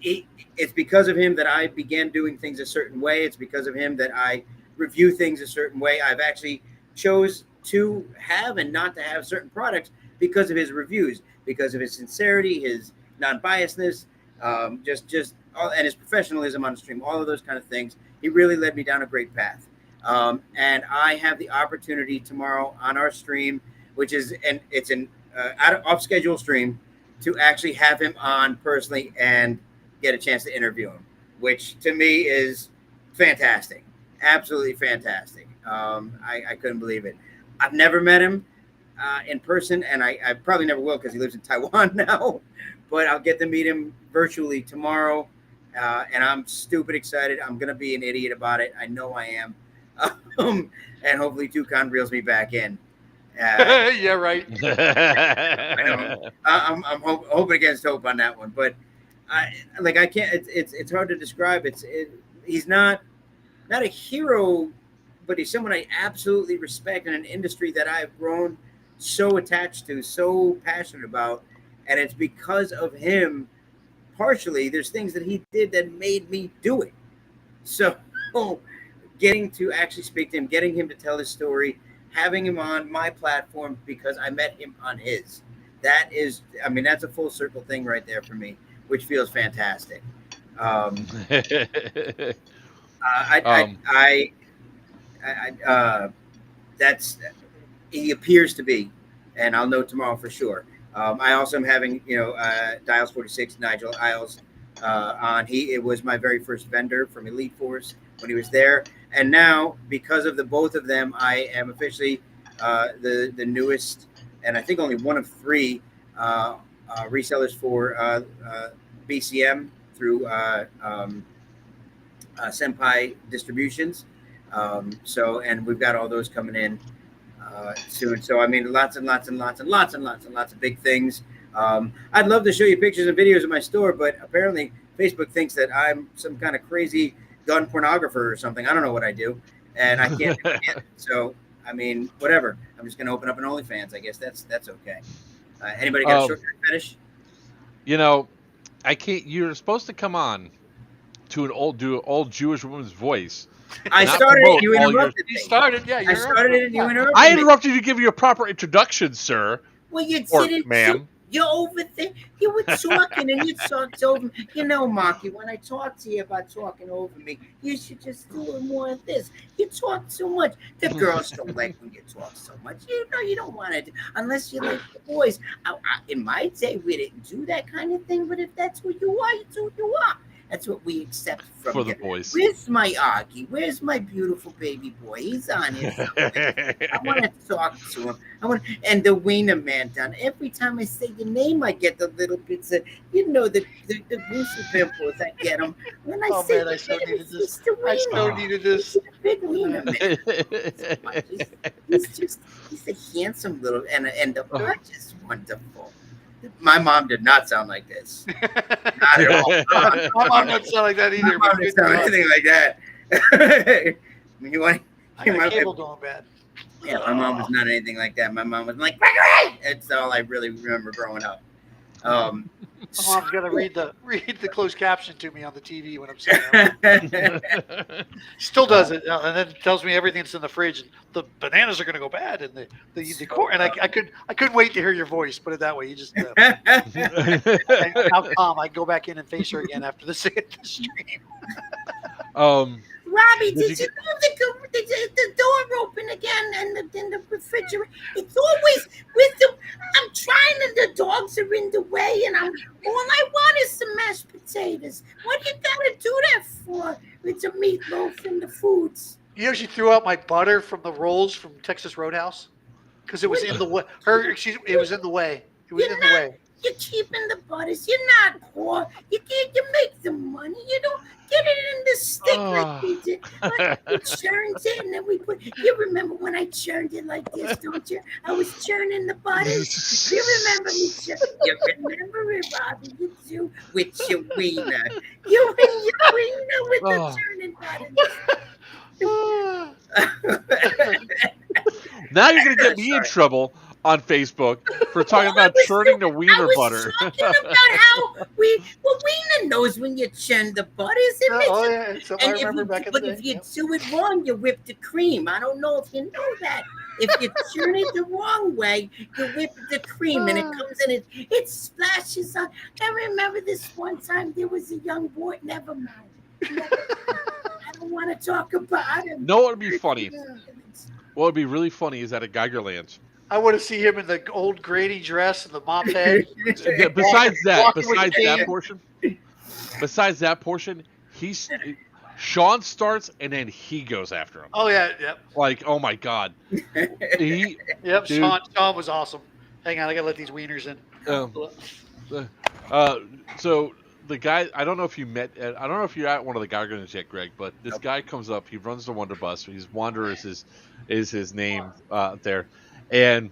it's because of him that I began doing things a certain way. It's because of him that I review things a certain way. I've actually chose to have and not to have certain products because of his reviews, because of his sincerity, his non-biasness, and his professionalism on the stream, all of those kind of things. He really led me down a great path. And I have the opportunity tomorrow on our stream, which is, and it's an off schedule stream, to actually have him on personally and get a chance to interview him, which to me is fantastic. Absolutely fantastic. I couldn't believe it. I've never met him in person, and I probably never will because he lives in Taiwan now, but I'll get to meet him virtually tomorrow. And I'm stupid excited. I'm going to be an idiot about it. I know I am. And hopefully Toucan reels me back in. Yeah, right. I'm hoping against hope on that one, but I can't. It's hard to describe. He's not a hero, but he's someone I absolutely respect in an industry that I've grown so attached to, so passionate about, and it's because of him. Partially, there's things that he did that made me do it. So, getting to actually speak to him, getting him to tell his story, having him on my platform because I met him on his. That's a full circle thing right there for me, which feels fantastic. He appears to be, and I'll know tomorrow for sure. I also am having, Dials 46, Nigel Isles on. It was my very first vendor from Elite Force when he was there. And now, because of the both of them, I am officially the newest, and I think only one of 3 resellers for BCM through Senpai Distributions. And we've got all those coming in soon. So, lots and lots of big things. I'd love to show you pictures and videos of my store, but apparently Facebook thinks that I'm some kind of crazy gun pornographer or something. I don't know what I do, and I can't do it. So, whatever. I'm just going to open up an OnlyFans. I guess that's okay. Anybody got a short hair fetish? I can't. You're supposed to come on to do an old Jewish woman's voice. I started it. You interrupted me. You started, yeah. I started it, and you interrupted me. I interrupted you to give you a proper introduction, sir. Well, you or didn't. ma'am. You're over there. You were talking, and you talked over me. Marky, when I talk to you about talking over me, you should just do more of this. You talk too much. The girls don't like when you talk so much. You don't want to, unless you like the boys. In my day, we didn't do that kind of thing, but if that's who you are, it's who you are. That's what we accept from For you. the boys. Where's my Augie? Where's my beautiful baby boy? He's on his own. I want to talk to him. And the Wiener Man done. Every time I say your name, I get the little bits of, the goosey pimples. I get them. When I say, I still needed this. I still needed this. Big Wiener Man. He's a handsome little, and the heart is wonderful. My mom did not sound like this. Not at all. My mom doesn't sound like that either. My mom didn't sound anything like that. I mean, you want I got cable going bad. Yeah, my mom was not anything like that. My mom was like, Gregory! That's all I really remember growing up. My mom's got to read the closed caption to me on the TV when I'm sitting there. Still does it, and then tells me everything that's in the fridge. And the bananas are going to go bad, and the corn. And I couldn't wait to hear your voice. Put it that way. You just how calm. I go back in and face her again after the stream. Robbie, did you know the door open again and the refrigerator? It's always with the. I'm trying and the dogs are in the way, and all I want is some mashed potatoes. What you gotta do that for? With the meatloaf and the foods. You know, she threw out my butter from the rolls from Texas Roadhouse because it was in the way. It was in the way. It was in the way. You're keeping the butters. You're not poor. You make the money. You don't get it in the stick like we did. We churned it, and then we put. You remember when I churned it like this, don't you? I was churning the butters. You remember me? You remember it, Robbie? You do with your wiener. You and your wiener with the churning butters. Now you're gonna get me in trouble on Facebook for talking about churning the wiener butter. I was talking about how wiener knows when you churn the butters. I remember back in the day. But if you do it wrong, you whip the cream. I don't know if you know that. If you churn it the wrong way, you whip the cream and it comes in, it splashes on. I remember this one time there was a young boy. Never mind. I don't want to talk about him. No, it'd be funny. What would be really funny is at a Geigerlands. I want to see him in the old granny dress and the mop head. Besides that portion, Sean starts and then he goes after him. Oh yeah, yep. Like, oh my god. Yep, Sean was awesome. Hang on, I gotta let these wieners in. So the guy, I don't know if you're at one of the Geigerlands yet, Greg, but this guy comes up, he runs the Wonder Bus. He's Wanderer is his name there. And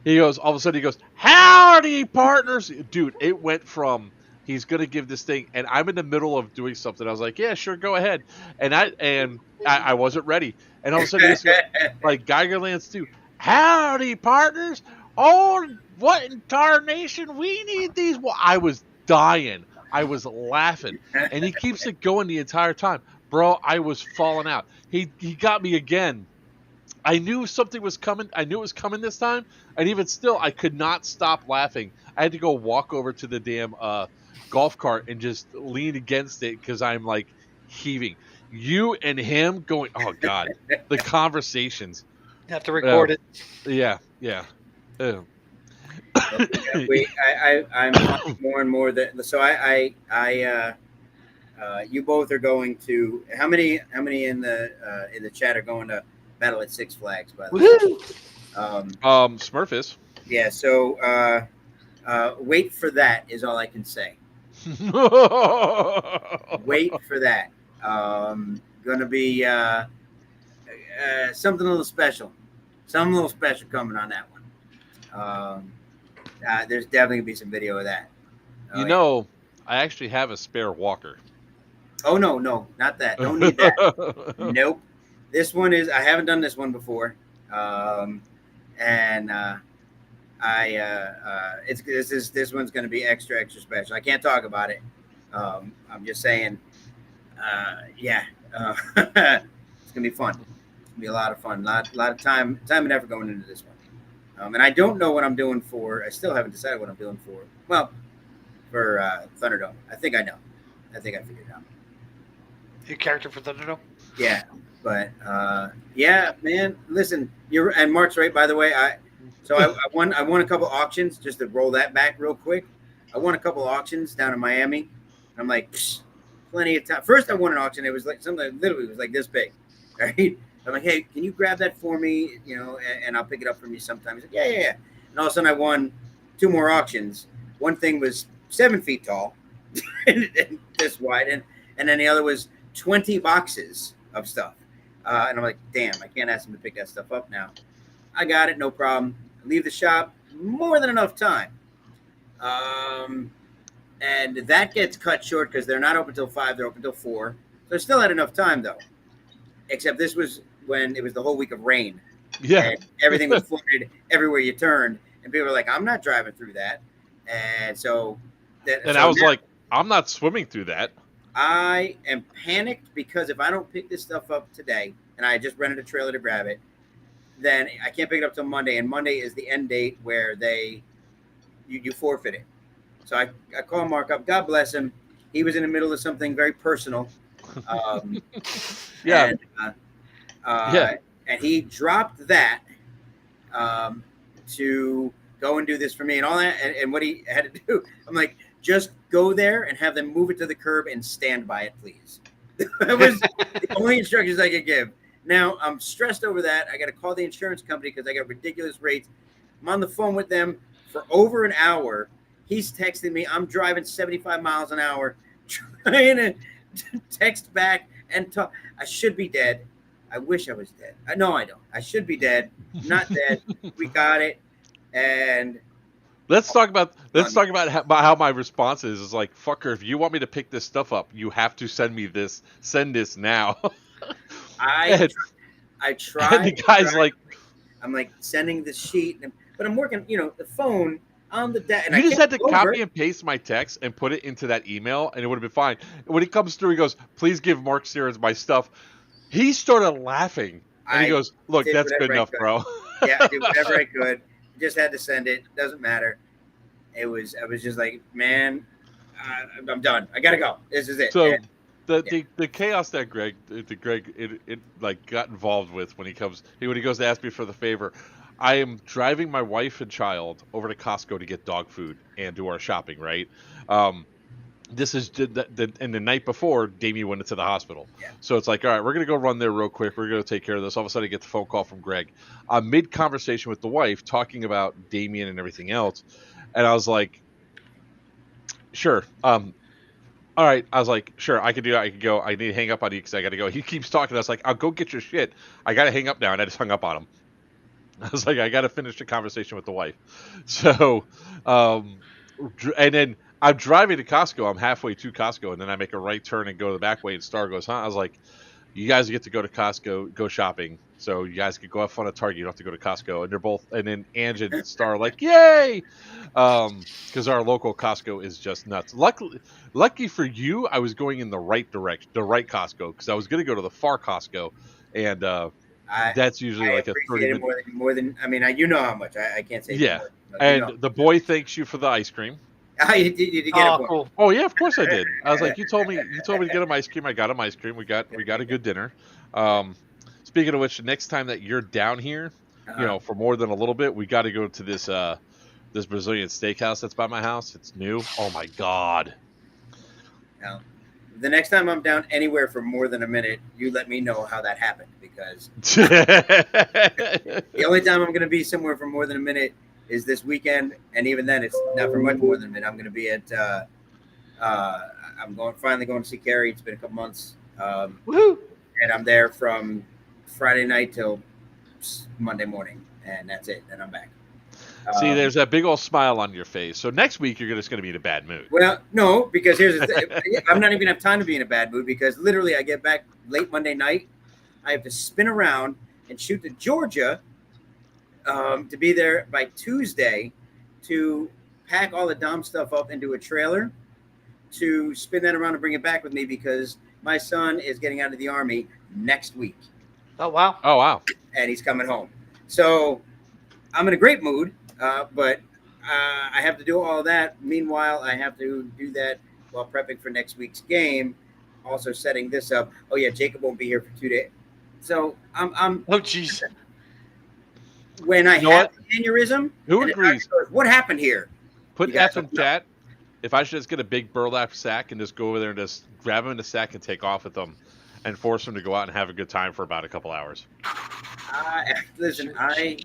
he goes, all of a sudden he goes, howdy partners. Dude, it went from he's gonna give this thing, and I'm in the middle of doing something. I was like, yeah, sure, go ahead. And I wasn't ready. And all of a sudden he's like Geigerlands too. Howdy partners. Oh, what in tarnation? We need these. Well, I was dying. I was laughing. And he keeps it going the entire time. Bro, I was falling out. He got me again. I knew something was coming. I knew it was coming this time. And even still, I could not stop laughing. I had to go walk over to the damn golf cart and just lean against it because I'm like heaving. You and him going, oh, God. The conversations. You have to record it. Yeah. I'm more and more that. So you both are going to. How many in the chat are going to battle at Six Flags? By the way, Smurf is. Yeah. So wait for that is all I can say. Wait for that. Gonna be something a little special. Something a little special coming on that one. There's definitely gonna be some video of that. I actually have a spare walker. Oh no, not that. Don't need that. Nope. This one is. I haven't done this one before, and this one's gonna be extra special. I can't talk about it. I'm just saying. Yeah. It's gonna be fun. It's gonna be a lot of fun. A lot of time and effort going into this one. And I don't know what I'm doing for. I still haven't decided what I'm doing for. Well, for Thunderdome. I think I know. I think I figured it out. Your character for Thunderdome? Yeah, but yeah, man. Listen, and Mark's right. By the way, I won a couple auctions. Just to roll that back real quick. I won a couple auctions down in Miami. And I'm like, plenty of time. First, I won an auction. It was like something literally was like this big, right? I'm like, hey, can you grab that for me? And I'll pick it up from you sometime. He's like, yeah. And all of a sudden, I won 2 more auctions. One thing was 7 feet tall, and this wide, and then the other was 20 boxes of stuff. And I'm like, damn, I can't ask him to pick that stuff up now. I got it, no problem. I leave the shop, more than enough time. And that gets cut short because they're not open till 5. They're open till 4. So I still had enough time though. Except this was when it was the whole week of rain, Yeah. and everything was flooded everywhere you turned, and people were like, "I'm not driving through that," and so I was like, I'm not swimming through that. I am panicked because if I don't pick this stuff up today, and I just rented a trailer to grab it, then I can't pick it up till Monday, and Monday is the end date where you forfeit it. So I call Mark up. God bless him. He was in the middle of something very personal. Yeah. And he dropped that to go and do this for me, and all that. And what he had to do, I'm like, just go there and have them move it to the curb and stand by it, please. That was the only instructions I could give. Now I'm stressed over that. I got to call the insurance company because I got ridiculous rates. I'm on the phone with them for over an hour. He's texting me. I'm driving 75 miles an hour, trying to text back and talk. I should be dead. I wish I was dead. No, I don't. I should be dead. I'm not dead. We got it. And let's talk about how my response is. Is like, fucker, if you want me to pick this stuff up, you have to send me this. Send this now. I tried. And the guy's like, I'm like sending the sheet, but I'm working, the phone on the desk. You just had to copy and paste my text and put it into that email, and it would have been fine. And when he comes through, he goes, "Please give Mark Sears my stuff." He started laughing, and he goes, "Look, that's good enough, bro." Yeah, I did whatever I could. Just had to send it. Doesn't matter. I was just like, man, I'm done. I gotta go. This is it. So the chaos that Greg it like got involved with when he goes to ask me for the favor. I am driving my wife and child over to Costco to get dog food and do our shopping, right? This is and the night before, Damien went into the hospital. Yeah. So it's like, all right, we're going to go run there real quick. We're going to take care of this. All of a sudden, I get the phone call from Greg. I'm mid-conversation with the wife, talking about Damien and everything else. And I was like, sure. All right. I was like, sure, I can do that. I can go. I need to hang up on you because I got to go. He keeps talking. I was like, I'll go get your shit. I got to hang up now. And I just hung up on him. I was like, I got to finish the conversation with the wife. So, and then I'm driving to Costco. I'm halfway to Costco, and then I make a right turn and go the back way, and Star goes, huh? I was like, you guys get to go to Costco, go shopping. So you guys could go have fun at Target. You don't have to go to Costco. And they're both, and then Ange and Star are like, yay! Because our local Costco is just nuts. Lucky for you, I was going in the right direction, the right Costco, because I was going to go to the far Costco, and that's usually like a 30-minute. More than I mean, you know how much I can't say. Yeah, and the boy thanks you for the ice cream. You did get it. Cool. Oh yeah, of course I did. I was like, you told me to get him ice cream. I got him ice cream. We got a good dinner. Speaking of which, the next time that you're down here, for more than a little bit, we got to go to this Brazilian steakhouse that's by my house. It's new. Oh my god. Now, the next time I'm down anywhere for more than a minute, you let me know how that happened, because the only time I'm going to be somewhere for more than a minute is this weekend, and even then, it's not for much more than a minute. I'm going to be at. I'm finally going to see Carrie. It's been a couple months. Woohoo! And I'm there from Friday night till Monday morning, and that's it. Then I'm back. See, there's that big old smile on your face. So next week you're just going to be in a bad mood. Well, no, because here's the thing. I'm not even going to have time to be in a bad mood, because literally I get back late Monday night. I have to spin around and shoot to Georgia to be there by Tuesday to pack all the Dom stuff up into a trailer, to spin that around and bring it back with me, because my son is getting out of the Army next week. Oh, wow. Oh, wow. And he's coming home. So I'm in a great mood. But I have to do all that. Meanwhile, I have to do that while prepping for next week's game. Also setting this up. Oh yeah, Jacob won't be here for 2 days. So I'm Oh jeez. When I have an aneurysm, who agrees? Goes, what happened here? Put F in chat. If I should just get a big burlap sack and just go over there and just grab him in the sack and take off with them, and force him to go out and have a good time for about a couple hours. Listen, I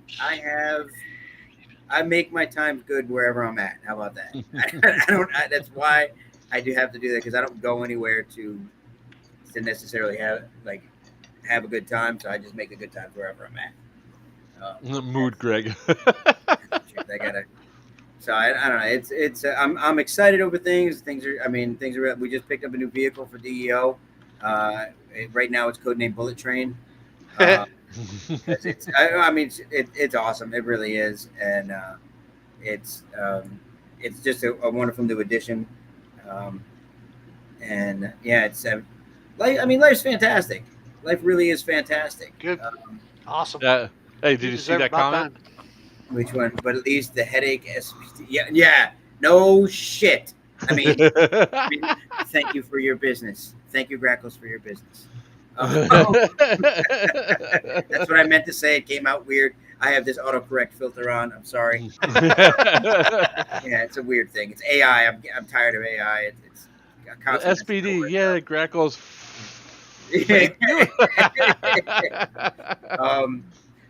make my time good wherever I'm at. How about that? That's why I do have to do that, because I don't go anywhere to necessarily have a good time. So I just make a good time wherever I'm at. Mood, Greg. I gotta So I don't know. I'm excited over things. Things are. I mean, things are. We just picked up a new vehicle for DEO. Right now, it's codenamed Bullet Train. Uh, 'Cause I mean, it's awesome. It really is, and it's just a wonderful new addition. Um, and yeah, it's life. I mean, life's fantastic. Life really is fantastic. Good. Awesome. Hey, You did you see deserve that about comment? time. Which one? But at least the headache SPT. Yeah. No shit. I mean, thank you for your business. Thank you, Grackles, for your business. That's what I meant to say. It came out weird. I have this autocorrect filter on. I'm sorry. Yeah, it's a weird thing. It's AI. I'm tired of AI. It's a The constant SPD, yeah, Grackles.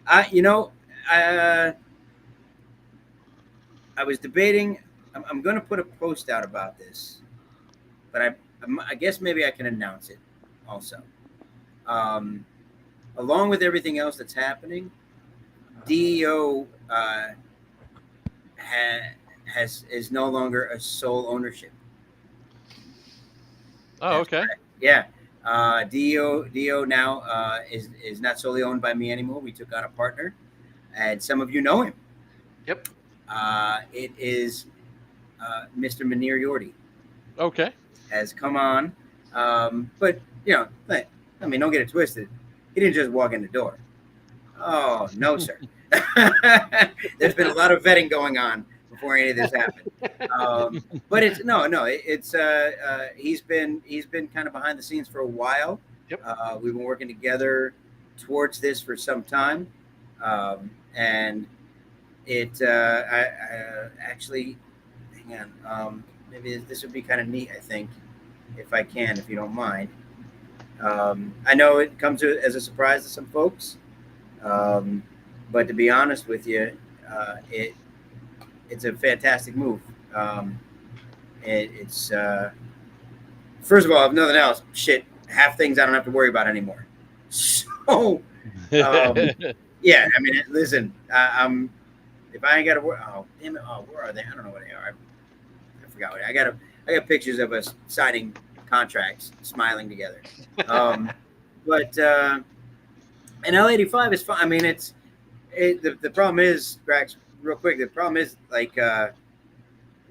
I I was debating. I'm going to put a post out about this, but I guess maybe I can announce it also. Along with everything else that's happening, DEO is no longer a sole ownership. Oh, okay. Yeah. DEO now is not solely owned by me anymore. We took on a partner, and some of you know him. Yep. It is Mr. Munir Yordi. Okay. Has come on, but I mean, don't get it twisted. He didn't just walk in the door. Oh no, sir. There's been a lot of vetting going on before any of this happened. But it's no. He's been kind of behind the scenes for a while. Yep. We've been working together towards this for some time, and it I actually, hang on. Maybe this would be kind of neat. I think, if you don't mind. I know it comes as a surprise to some folks. But to be honest with you, it's a fantastic move. It's first of all, if nothing else, half things I don't have to worry about anymore. So, yeah, I mean, listen, if I ain't got to worry, oh damn it, where are they? I don't know where they are. I forgot. I got pictures of us signing contracts, smiling together. But and L85 is fine. I mean, the problem is, Grax, real quick. The problem is like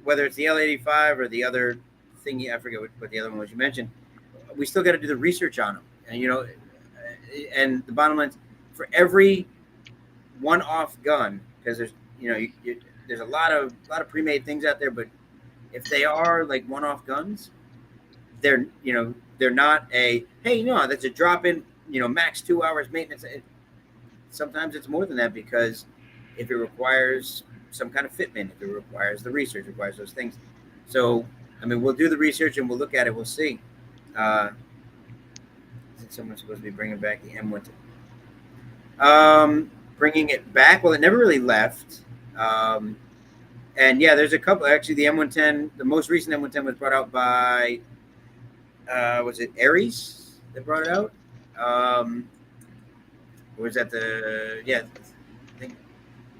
whether it's the L85 or the other thingy, I forget what the other one was you mentioned. We still got to do the research on them, and and the bottom line is, for every one-off gun, because there's there's a lot of pre-made things out there, but if they are like one-off guns, they're not a that's a drop-in max 2 hours maintenance. Sometimes it's more than that, because if it requires some kind of fitment, if it requires the research, requires those things. So, I mean, we'll do the research and we'll look at it. We'll see. Is someone supposed to be bringing back the M110? Bringing it back? Well, it never really left. And yeah, there's a couple. Actually, the M110, the most recent M110 was brought out by, was it Ares that brought it out? Or was that I think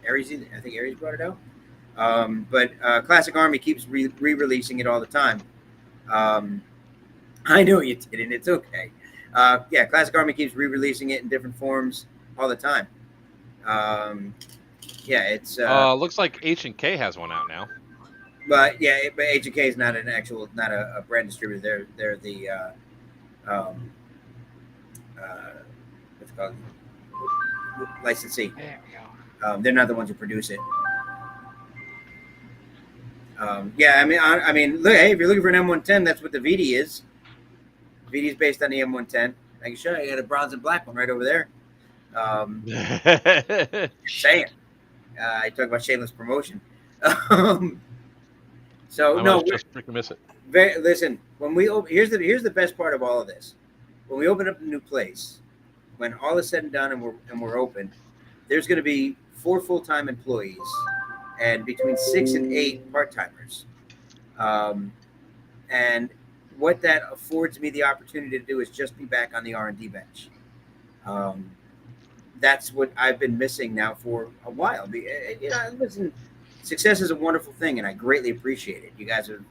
Ares brought it out. But Classic Army keeps re-releasing it all the time. I know you didn't. It's okay. Yeah, Classic Army keeps re-releasing it in different forms all the time. Yeah, it's looks like H&K has one out now. But yeah, but H&K is not not a brand distributor. They're the what's it called, licensee. There we go. They're not the ones who produce it. Yeah, I mean, look, hey, if you're looking for an M110, that's what the VD is. VD is based on the M110. I can show you. I got a bronze and black one right over there. Saying, I talk about shameless promotion. So I no, just freaking miss it. Listen, when we here's the best part of all of this. When we open up a new place, when all is said and done, and we're open, there's going to be 4 full-time employees and between 6 and 8 part-timers. And what that affords me the opportunity to do is just be back on the R&D bench. That's what I've been missing now for a while. Listen, success is a wonderful thing, and I greatly appreciate it. You guys are,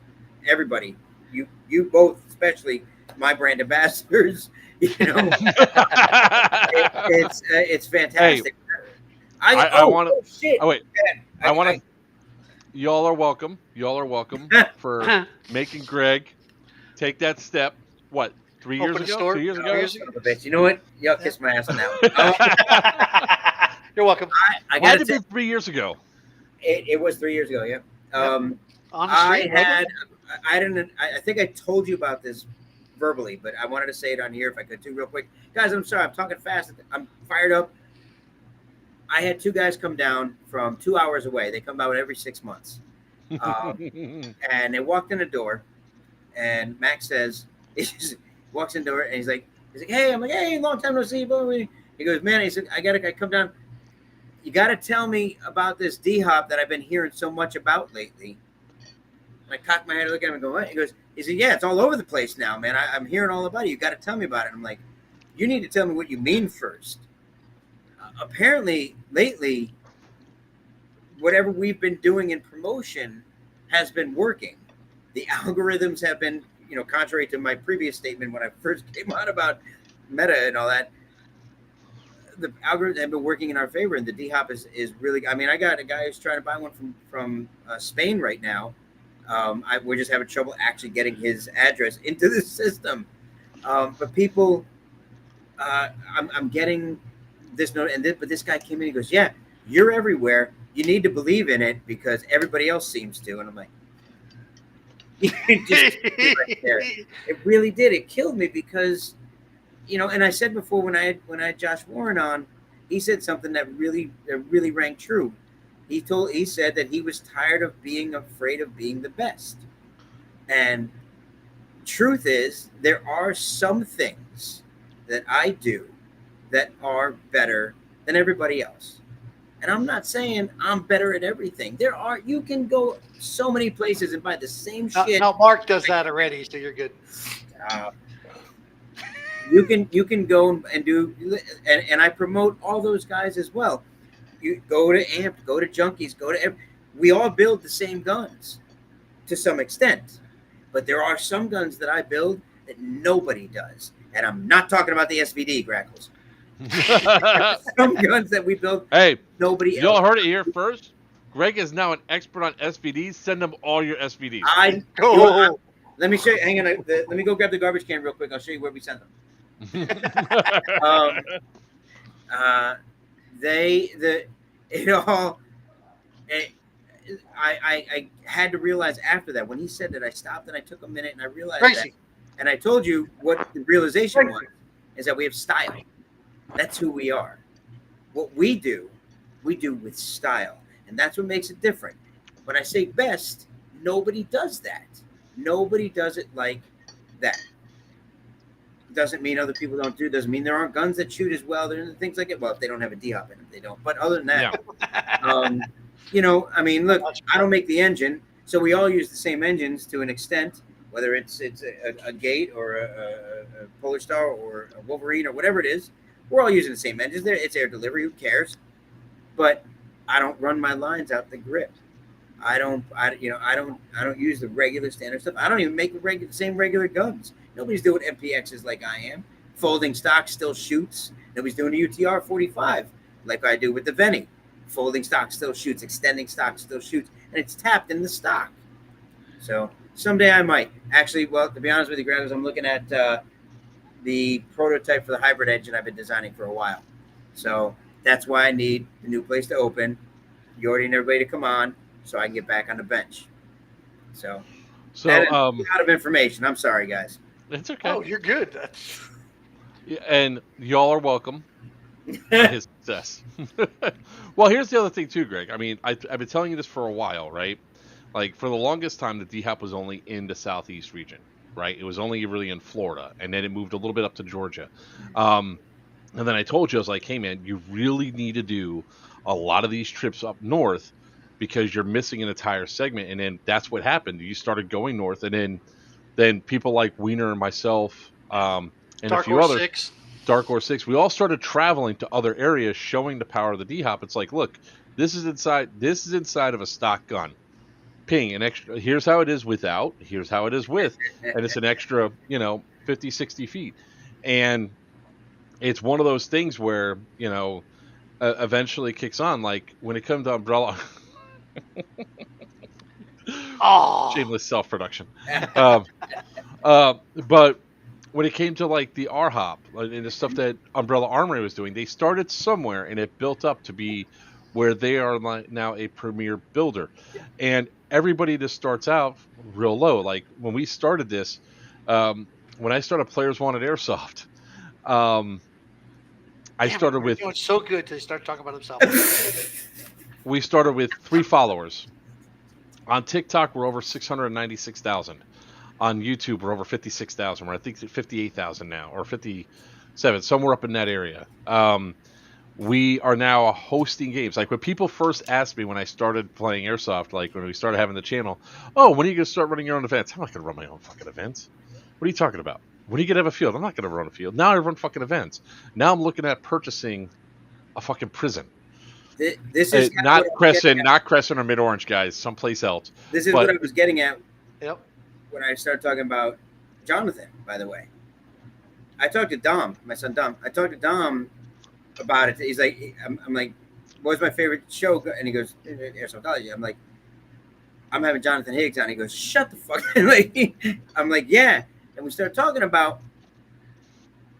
everybody, you both, especially my brand ambassadors. It's fantastic. I want to. Shit. Oh wait, I want to. Y'all are welcome. Y'all are welcome for making Greg take that step. What, 3 years Open a ago? store. 2 years Oh, ago? years Son of a bitch. You know what? Y'all kiss my ass on that one. You're welcome. I Why got did it be 3 years ago? it was 3 years ago. Yeah. On the I street, had. I think I told you about this verbally, but I wanted to say it on here if I could too, real quick, guys. I'm sorry. I'm talking fast. I'm fired up. I had 2 guys come down from 2 hours away. They come down every 6 months, and they walked in the door, and Max says, he just walks in the door, and he's like, hey, I'm like, hey, long time no see, boy. He goes, man, he said, I come down. You got to tell me about this D-hop that I've been hearing so much about lately. And I cocked my head, look at him, and go, what? He said, yeah, it's all over the place now, man. I'm hearing all about it. You got to tell me about it. And I'm like, you need to tell me what you mean first. Apparently, lately, whatever we've been doing in promotion has been working. The algorithms have been, contrary to my previous statement when I first came out about meta and all that, the algorithms have been working in our favor, and the D-hop is really. I mean, I got a guy who's trying to buy one from Spain right now. We're just having trouble actually getting his address into the system. But people, I'm getting this note, but this guy came in. He goes, "Yeah, you're everywhere. You need to believe in it because everybody else seems to." And I'm like, just right there. It really did. It killed me because, and I said before when I had Josh Warren on, he said something that really rang true. He said that he was tired of being afraid of being the best. And truth is, there are some things that I do that are better than everybody else. And I'm not saying I'm better at everything. You can go so many places and buy the same shit. No, Mark does that already, so you're good. You can go and do, and I promote all those guys as well. You go to Amped, go to Junkies, we all build the same guns to some extent, but there are some guns that I build that nobody does, and I'm not talking about the SVD, Grackles. Some guns that we build, nobody else. Y'all heard it here first. Greg is now an expert on SVDs. Send him all your SVDs. Let me show you. Hang on. Let me go grab the garbage can real quick. I'll show you where we send them. I had to realize after that when he said that, I stopped and I took a minute and I realized that, and I told you what the realization was, is that we have style. That's who we are. What we do with style, and that's what makes it different. When I say best, nobody does that. Nobody does it like that. Doesn't mean other people don't do. Doesn't mean there aren't guns that shoot as well. There's things like it. Well, if they don't have a D-hop in them, they don't. But other than that, I mean, look, I don't make the engine, so we all use the same engines to an extent. Whether it's a Gate or a Polar Star or a Wolverine or whatever it is, we're all using the same engines. It's air delivery. Who cares? But I don't run my lines out the grip. I don't use the regular standard stuff. I don't even make the same regular guns. Nobody's doing MPXs like I am. Folding stock still shoots. Nobody's doing the UTR 45 like I do with the Veni. Folding stock still shoots. Extending stock still shoots. And it's tapped in the stock. So someday I might. Actually, well, to be honest with you, Greg, I'm looking at the prototype for the hybrid engine I've been designing for a while. So that's why I need the new place to open. Yordi and everybody to come on so I can get back on the bench. So a lot of information. I'm sorry, guys. It's okay. Oh, you're good. And y'all are welcome. His success. Well, here's the other thing too, Greg. I mean, I've been telling you this for a while, right? Like for the longest time, the D-hop was only in the southeast region, right? It was only really in Florida, and then it moved a little bit up to Georgia. And then I told you, I was like, hey man, you really need to do a lot of these trips up north because you're missing an entire segment. And then that's what happened. You started going north, and then people like Wiener and myself, and a few others, Dark Horse 6, we all started traveling to other areas, showing the power of the D-hop. It's like, look, This is inside of a stock gun. Ping, an extra. Here's how it is without. Here's how it is with, and it's an extra, 50, 60 feet, and it's one of those things where eventually kicks on. Like when it comes to umbrella, Oh, shameless self production. But when it came to like the R-Hop and the stuff that Umbrella Armory was doing, they started somewhere and it built up to be where they are now a premier builder. And everybody just starts out real low. Like when we started this, when I started Players Wanted Airsoft, I damn it, started we're with doing so good till they start talking about themselves. we started with 3 followers. On TikTok, we're over 696,000. On YouTube, we're over 56,000. We're I think 58,000 now, or 57, somewhere up in that area. We are now hosting games. Like when people first asked me when I started playing Airsoft, like when we started having the channel, oh, when are you going to start running your own events? I'm not going to run my own fucking events. What are you talking about? When are you going to have a field? I'm not going to run a field. Now I run fucking events. Now I'm looking at purchasing a fucking prison. This is kinda Not what I was getting Crescent, not Crescent or Mid Orange, guys. Someplace else. This is But what I was getting at Yep. when I started talking about Jonathan, by the way. I talked to Dom, my son Dom. I talked to Dom about it. He's like, I'm like, what was my favorite show? And he goes, Airsoftology. I'm like, I'm having Jonathan Higgs on. He goes, shut the fuck up. I'm like, yeah. And we started talking about,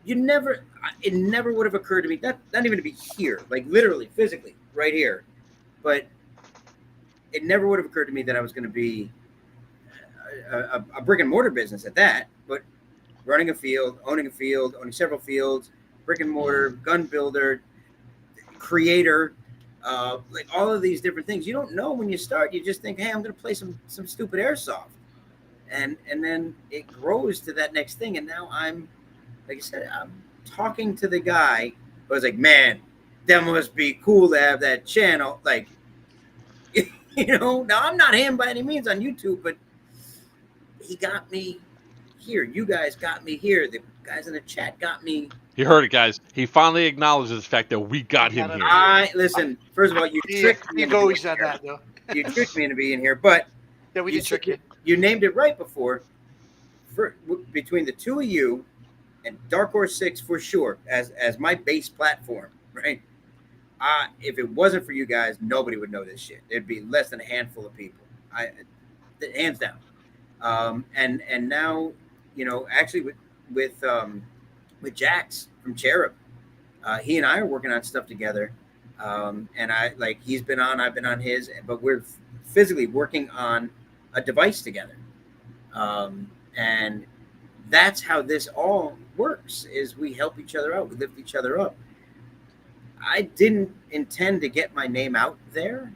it never would have occurred to me, not even to be here, like literally, physically, right here. But it never would have occurred to me that I was going to be a brick and mortar business at that, but running a field, owning several fields, brick and mortar, gun builder, creator, like all of these different things. You don't know when you start. You just think, hey, I'm going to play some stupid airsoft, and then it grows to that next thing. And now I'm, like I said, I'm talking to the guy who was like, man, that must be cool to have that channel. Like, now I'm not him by any means on YouTube, but he got me here. You guys got me here. The guys in the chat got me. you heard it, guys. He finally acknowledges the fact that we got him here. Listen. First of all, you tricked me. You always said that, though. You tricked me into being here, but Yeah, we did trick you. You named it right before. Between the two of you and Dark Horse 6 for sure as my base platform, right? If it wasn't for you guys, nobody would know this shit. It'd be less than a handful of people. Hands down. And now, actually with Jax from Cherub, he and I are working on stuff together. And he's been on, I've been on his, but we're physically working on a device together. And that's how this all works, is we help each other out. We lift each other up. I didn't intend to get my name out there,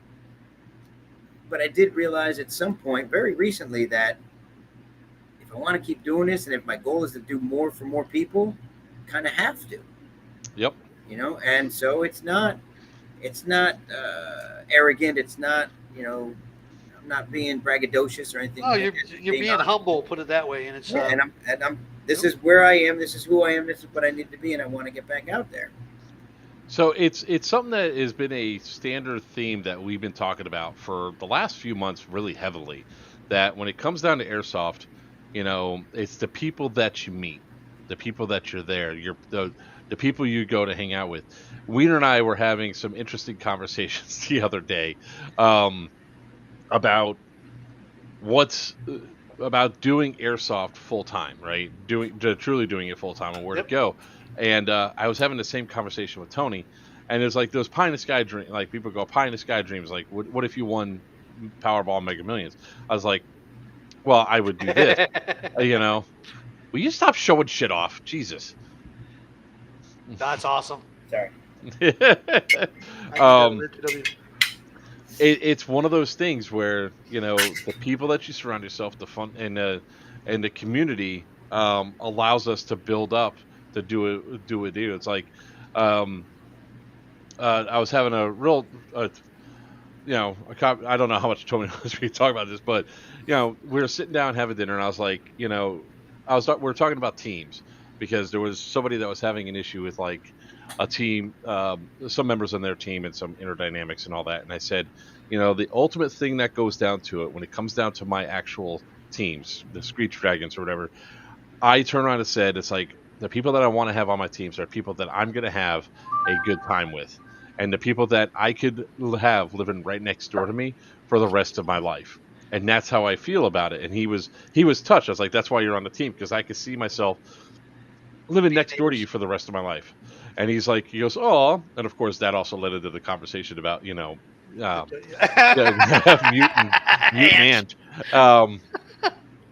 but I did realize at some point very recently that if I want to keep doing this, and if my goal is to do more for more people, kind of have to. Yep. And so it's not arrogant. It's not, I'm not being braggadocious or anything. Oh, you're being humble, put it that way, and it's and I'm this is where I am. This is who I am. This is what I need to be, and I want to get back out there. So it's something that has been a standard theme that we've been talking about for the last few months really heavily, that when it comes down to airsoft, it's the people that you meet, the people that you're there, the people you go to hang out with. Wiener and I were having some interesting conversations the other day about about doing airsoft full time, right? Truly doing it full time and where to go. And I was having the same conversation with Tony, and it's like those pie in the sky dreams. Like people go pie in the sky dreams. Like, what if you won Powerball Mega Millions? I was like, well, I would do this. Will you stop showing shit off? Jesus. That's awesome. Sorry. It's one of those things where the people that you surround yourself, the fun and the community allows us to build up to do it. It's like I was having a real I don't know how much Tony knows we talk about this, but we were sitting down having dinner, and I was like, we were talking about teams, because there was somebody that was having an issue with like a team, some members on their team, and some inner dynamics and all that. And I said, you know, the ultimate thing that goes down to it, when it comes down to my actual teams, the Screech Dragons or whatever, I turn around and said, it's like the people that I want to have on my teams are people that I'm going to have a good time with, and the people that I could have living right next door to me for the rest of my life. And that's how I feel about it. And he was touched. I was like, that's why you're on the team, because I could see myself living next door to you for the rest of my life. And he's like, he goes, oh, and of course that also led into the conversation about, you know, mutant ant.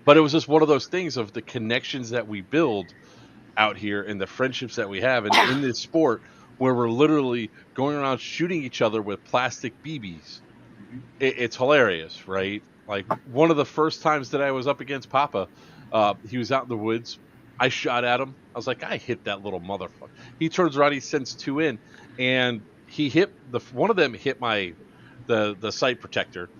But it was just one of those things of the connections that we build out here and the friendships that we have, and in this sport where we're literally going around shooting each other with plastic BBs. It's hilarious, right? Like one of the first times that I was up against Papa, he was out in the woods. I shot at him. I was like, I hit that little motherfucker. He turns around, he sends 2 in, and he hit one of them hit the sight protector,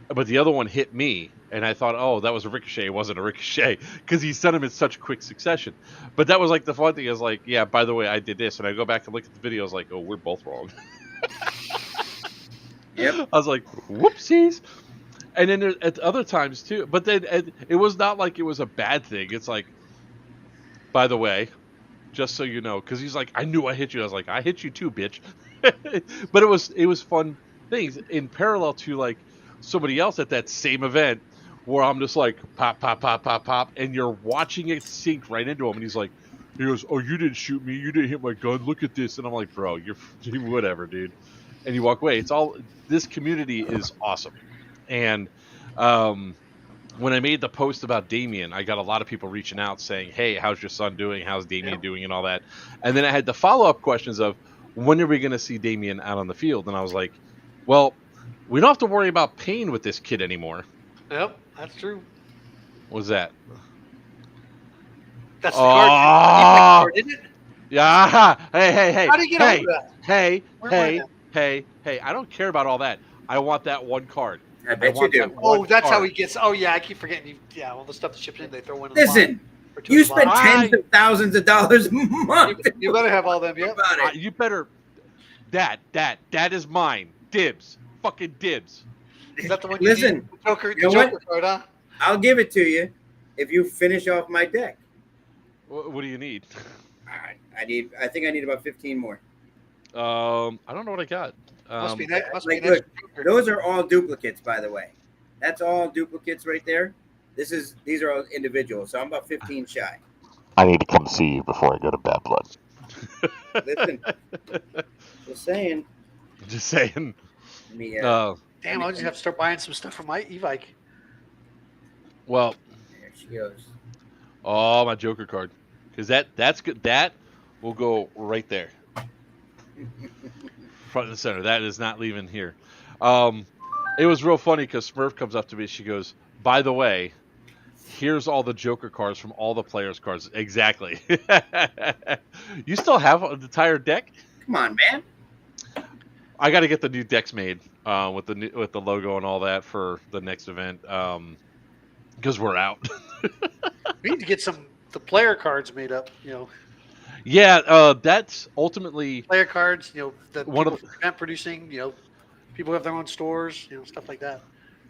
but the other one hit me. And I thought, oh, that was a ricochet. It wasn't a ricochet because he sent him in such quick succession. But that was like the fun thing is like, yeah, by the way, I did this. And I go back and look at the video. I was like, oh, we're both wrong. Yep. I was like, whoopsies. And then at other times too. But then it was not like it was a bad thing. It's like, by the way, just so you know, because he's like, I knew I hit you. I was like, I hit you too, bitch. But it was fun things in parallel to like somebody else at that same event where I'm just like pop, pop, pop, pop, pop, and you're watching it sink right into him, and he goes, oh, you didn't shoot me, you didn't hit my gun, look at this, and I'm like, bro, you're whatever, dude, and you walk away. It's all, this community is awesome, and when I made the post about Damien, I got a lot of people reaching out saying, hey, how's your son doing? How's Damien doing and all that? And then I had the follow-up questions of, when are we going to see Damien out on the field? And I was like, well, we don't have to worry about pain with this kid anymore. Yep, that's true. What was that? That's the card, isn't it? Yeah. Hey. How do you get over that? Hey. I don't care about all that. I want that one card. I bet you do. Oh, that's how he gets. Oh, yeah, I keep forgetting. Yeah, all the stuff that ships in, they throw in. Listen, you spend tens of thousands of dollars a month. You better have all them. Yeah. You better. That is mine. Dibs. Fucking dibs. Is that the one? Listen, you know what? Card, huh? I'll give it to you if you finish off my deck. What do you need? I think I need about 15 more. I don't know what I got. Must be look, those are all duplicates, by the way. That's all duplicates right there. These are all individuals, so I'm about 15 shy. I need to come see you before I go to Bad Blood. Listen, just saying. Damn, I'll just have to start buying some stuff for my e-bike. Well, there she goes. Oh, my Joker card, because that's good. That will go right there, front and center. That is not leaving here. It was real funny because Smurf comes up to me. She goes, "By the way, here's all the Joker cards from all the players' cards." Exactly. You still have an entire deck? Come on, man. I got to get the new decks made with the logo and all that for the next event because we're out. We need to get the player cards made up. Yeah, that's ultimately player cards. The one of event producing. People have their own stores. Stuff like that.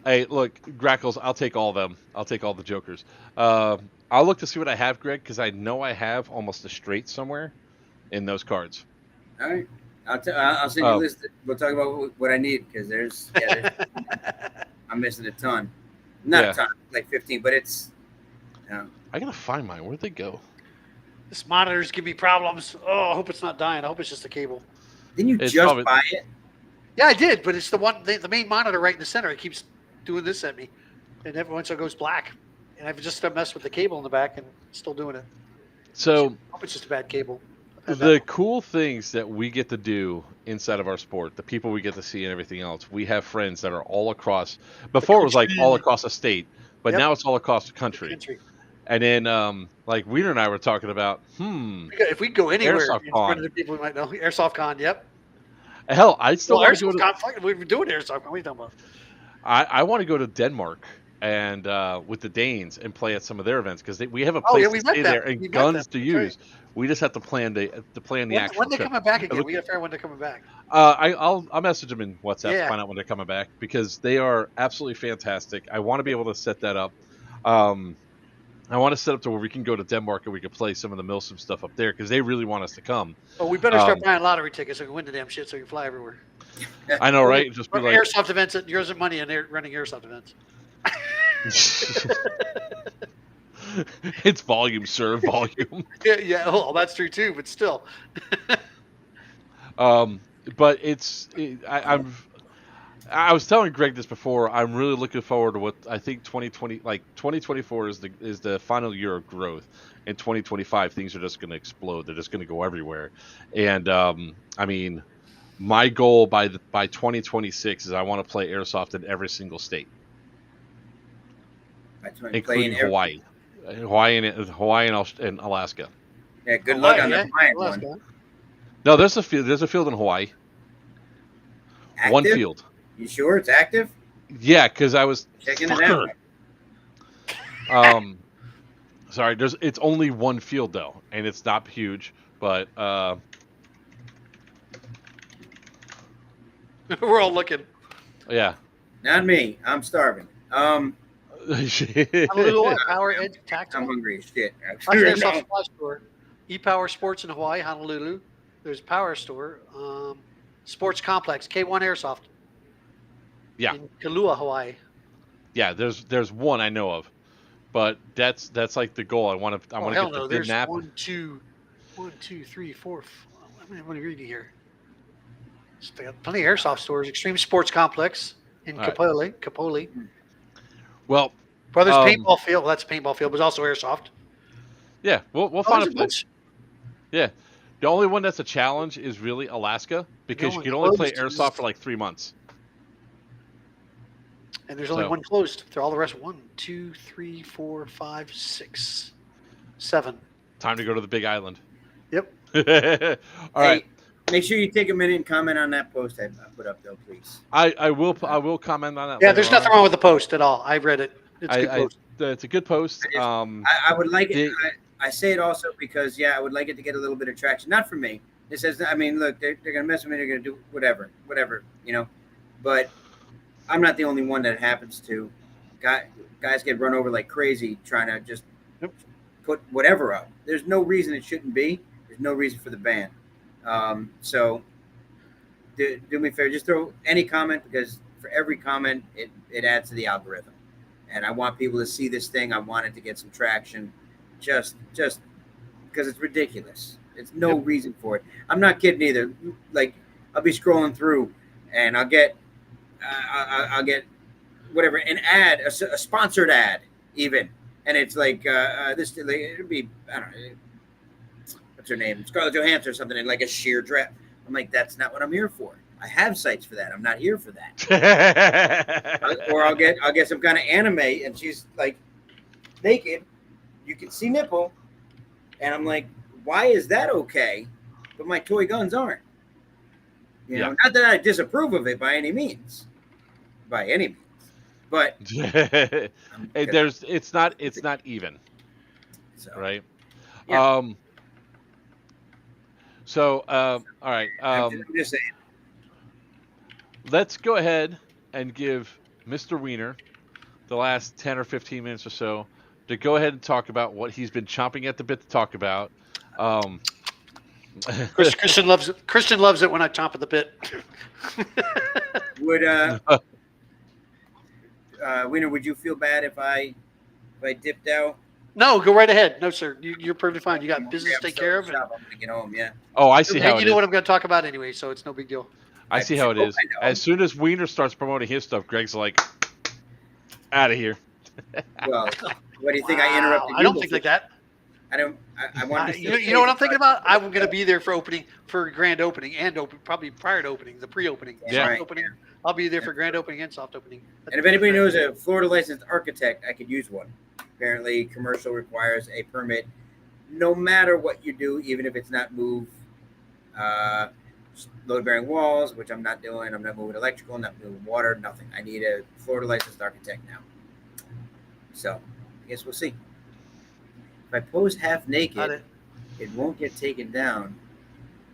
Hey, look, Grackles, I'll take all of them. I'll take all the Jokers. I'll look to see what I have, Greg, because I know I have almost a straight somewhere in those cards. All right. I'll send you a list. We'll talk about what I need because there's I'm missing a ton. Not a ton, like 15, but it's. I gotta find mine. Where'd they go? This monitor's give me problems. Oh, I hope it's not dying. I hope it's just a cable. Didn't you just buy it? Yeah, I did, but it's the main monitor right in the center. It keeps doing this at me, and every once it goes black. And I've just messed with the cable in the back and still doing it. So I hope it's just a bad cable. The cool things that we get to do inside of our sport, the people we get to see and everything else, we have friends that are all across. Before it was like all across the state, but now it's all across the country. And then, like Wiener and I were talking about, if we go anywhere, Airsoft Con. one of the people we might know, Airsoft Con, yep. Hell, I still want to go Airsoft Con. We've been doing Airsoft Con. What are you talking about? I want to go to Denmark and with the Danes and play at some of their events because we have a Oh place yeah, to we met stay them. there and We met guns them. to That's right. use. We just have to plan the actual When they trip. coming back again? Look, We got to figure out when they're coming back. I'll message them in WhatsApp to Yeah. find out when they're coming back because they are absolutely fantastic. I want to be able to set that up. I want to set up to where we can go to Denmark and we can play some of the Milsim stuff up there because they really want us to come. Oh, we better start buying lottery tickets so we can win the damn shit so we can fly everywhere. I know, right? Just be like airsoft events. Yours and money and they're running airsoft events. It's volume, sir, volume. Yeah. Oh, that's true too. But still. But I was telling Greg this before. I'm really looking forward to what I think 2024 is the final year of growth. In 2025, things are just going to explode. They're just going to go everywhere. And I mean, my goal by 2026 is I want to play airsoft in every single state, including Hawaii, and Alaska. Yeah, good luck on the Hawaiian one. No, there's a field in Hawaii. Active? One field. You sure it's active? Yeah, because I was checking it out. Sorry, it's only one field though, and it's not huge, but we're all looking. Yeah. Not me. I'm starving. Honolulu, Power Edge Tactical. I'm hungry as shit. Airsoft Supply Store. E-Power Sports in Hawaii, Honolulu. There's Power Store. Sports Complex, K1 Airsoft. Yeah. In Kailua, Hawaii. Yeah, there's one I know of, but that's like the goal. I want to get the there's nap. 1, 2, 3, 4. Let me read you here. They got plenty of airsoft stores. Extreme Sports Complex in Kapoli. Well, Brothers Paintball Field. Well, that's a paintball field, but it's also airsoft. Yeah, we'll find a place. Yeah, the only one that's a challenge is really Alaska because you can only play airsoft for like 3 months. And there's only one closed. They're all the rest. 1, 2, 3, 4, 5, 6, 7. Time to go to the Big Island. Yep. All right. Make sure you take a minute and comment on that post I put up, though, please. I will comment on that. Yeah, there's nothing wrong with the post at all. I read it. It's a good post. It's a good post. I would like it. I say it also because, I would like it to get a little bit of traction. Not for me. It says, I mean, look, they're going to mess with me. They're going to do whatever, But I'm not the only one that happens to. Guys get run over like crazy trying to just put whatever up. There's no reason it shouldn't be. There's no reason for the ban. So do me a favor, just throw any comment because for every comment, it adds to the algorithm. And I want people to see this thing. I want it to get some traction just because it's ridiculous. It's no reason for it. I'm not kidding either. Like I'll be scrolling through and I'll get whatever, an ad, a sponsored ad even. And it's like, it'll be, I don't know, what's her name? Scarlett Johansson or something in like a sheer dress. I'm like, that's not what I'm here for. I have sites for that. I'm not here for that. Or I'll get some kind of anime and she's like naked. You can see nipple. And I'm like, why is that okay? But my toy guns aren't. Not that I disapprove of it by any means. But it's not even. So, right? Yeah. All right. I'm just saying. Let's go ahead and give Mr. Wiener the last 10 or 15 minutes or so to go ahead and talk about what he's been chomping at the bit to talk about. Christian loves it. Christian loves it when I chomp at the bit. Wiener, would you feel bad if I dipped out? No, go right ahead. No, sir. You're perfectly fine. You got business to take care of. I'm going to get home, yeah. Oh, I see how it is. You know what I'm going to talk about anyway, so it's no big deal. I see how it is. As soon as Wiener starts promoting his stuff, Greg's like, out of here. Well, what do you think? I interrupted you? I don't think like that. I want to. You know what I'm thinking about? I'm going to be there for grand opening and probably prior to opening, the pre-opening, soft opening. I'll be there for grand opening and soft opening. And if anybody knows a Florida licensed architect, I could use one. Apparently, commercial requires a permit, no matter what you do, even if it's not move load-bearing walls, which I'm not doing. I'm not moving electrical, not moving water, nothing. I need a Florida licensed architect now. So I guess we'll see. If I pose half Got naked, it. it won't get taken down.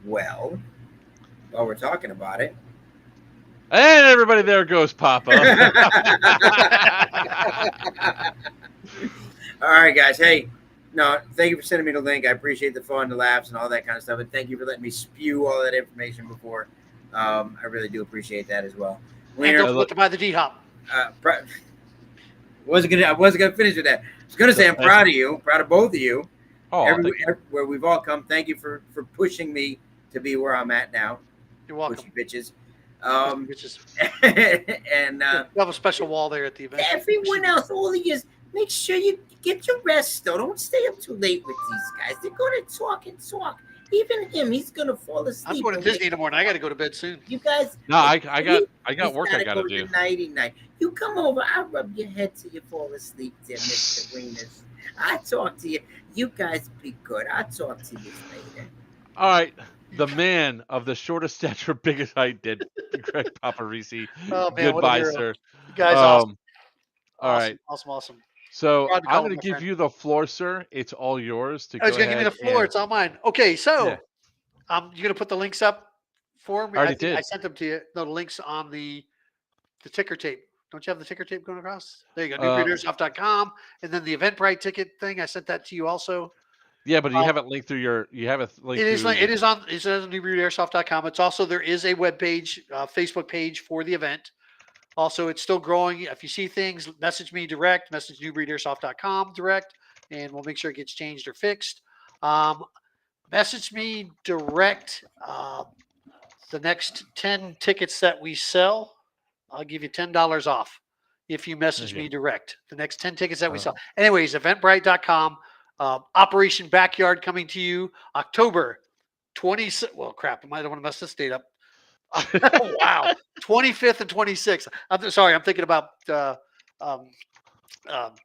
Well, while we're talking about it. And everybody, there goes Papa. All right, guys. Hey, no, thank you for sending me the link. I appreciate the fun, the laughs, and all that kind of stuff. And thank you for letting me spew all that information before. I really do appreciate that as well. And Wiener, don't forget to buy the D-Hop. I wasn't gonna finish with that. I was gonna say I'm proud of you, proud of both of you. Oh, Where we've all come. Thank you for pushing me to be where I'm at now. You're welcome. Pushy bitches. And we have a special wall there at the event. everyone else, all of you, make sure you get your rest though. Don't stay up too late with these guys. They're gonna talk and talk. Even him, he's gonna fall asleep. I'm going to Disney in the morning. I got to go to bed soon. You guys. No, I got work I gotta do. Nighty night. You come over. I'll rub your head till you fall asleep, there, Mr. Wieners. I talk to you. You guys be good. I'll talk to you later. All right. The man of the shortest stature, biggest height did Greg Paparisi. Oh, man, goodbye, sir. You guys, awesome. All right. Awesome. So I'm going to give you the floor, sir. It's all yours. I was going to give me the floor. It's all mine. Okay, so you're going to put the links up for me? I already did. I sent them to you. No, the links on the ticker tape. Don't you have the ticker tape going across? There you go. newbreedersoft.com. And then the Eventbrite ticket thing, I sent that to you also. Yeah, but you haven't linked through your. You haven't linked. It is on. It says on newbreedersoft.com. It's also there is a web page, Facebook page for the event. Also, it's still growing. If you see things, message me direct. Message newbreedersoft.com direct, and we'll make sure it gets changed or fixed. Message me direct. The next 10 tickets that we sell, I'll give you $10 off if you message me direct. The next 10 tickets that we sell. Anyways, eventbrite.com. Operation Backyard coming to you October 20. Well, crap. I don't want to mess this date up. Wow. 25th and 26th. I'm sorry. I'm thinking about Battle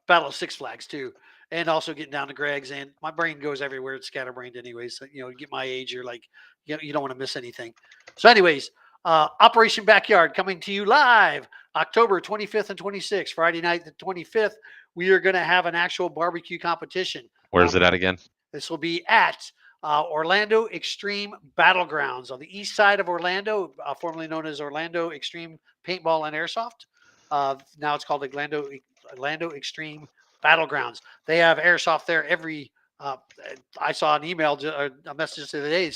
of Six Flags too. And also getting down to Greg's, and my brain goes everywhere. It's scatterbrained anyways. So, you get my age. You're like, you don't want to miss anything. So anyways, Operation Backyard coming to you live October 25th and 26th, Friday night, the 25th. We are going to have an actual barbecue competition. Where's it at again? This will be at Orlando Extreme Battlegrounds on the east side of Orlando, formerly known as Orlando Extreme Paintball and Airsoft. Now it's called Orlando Extreme Battlegrounds. They have airsoft there every. I saw an email, a message the other day.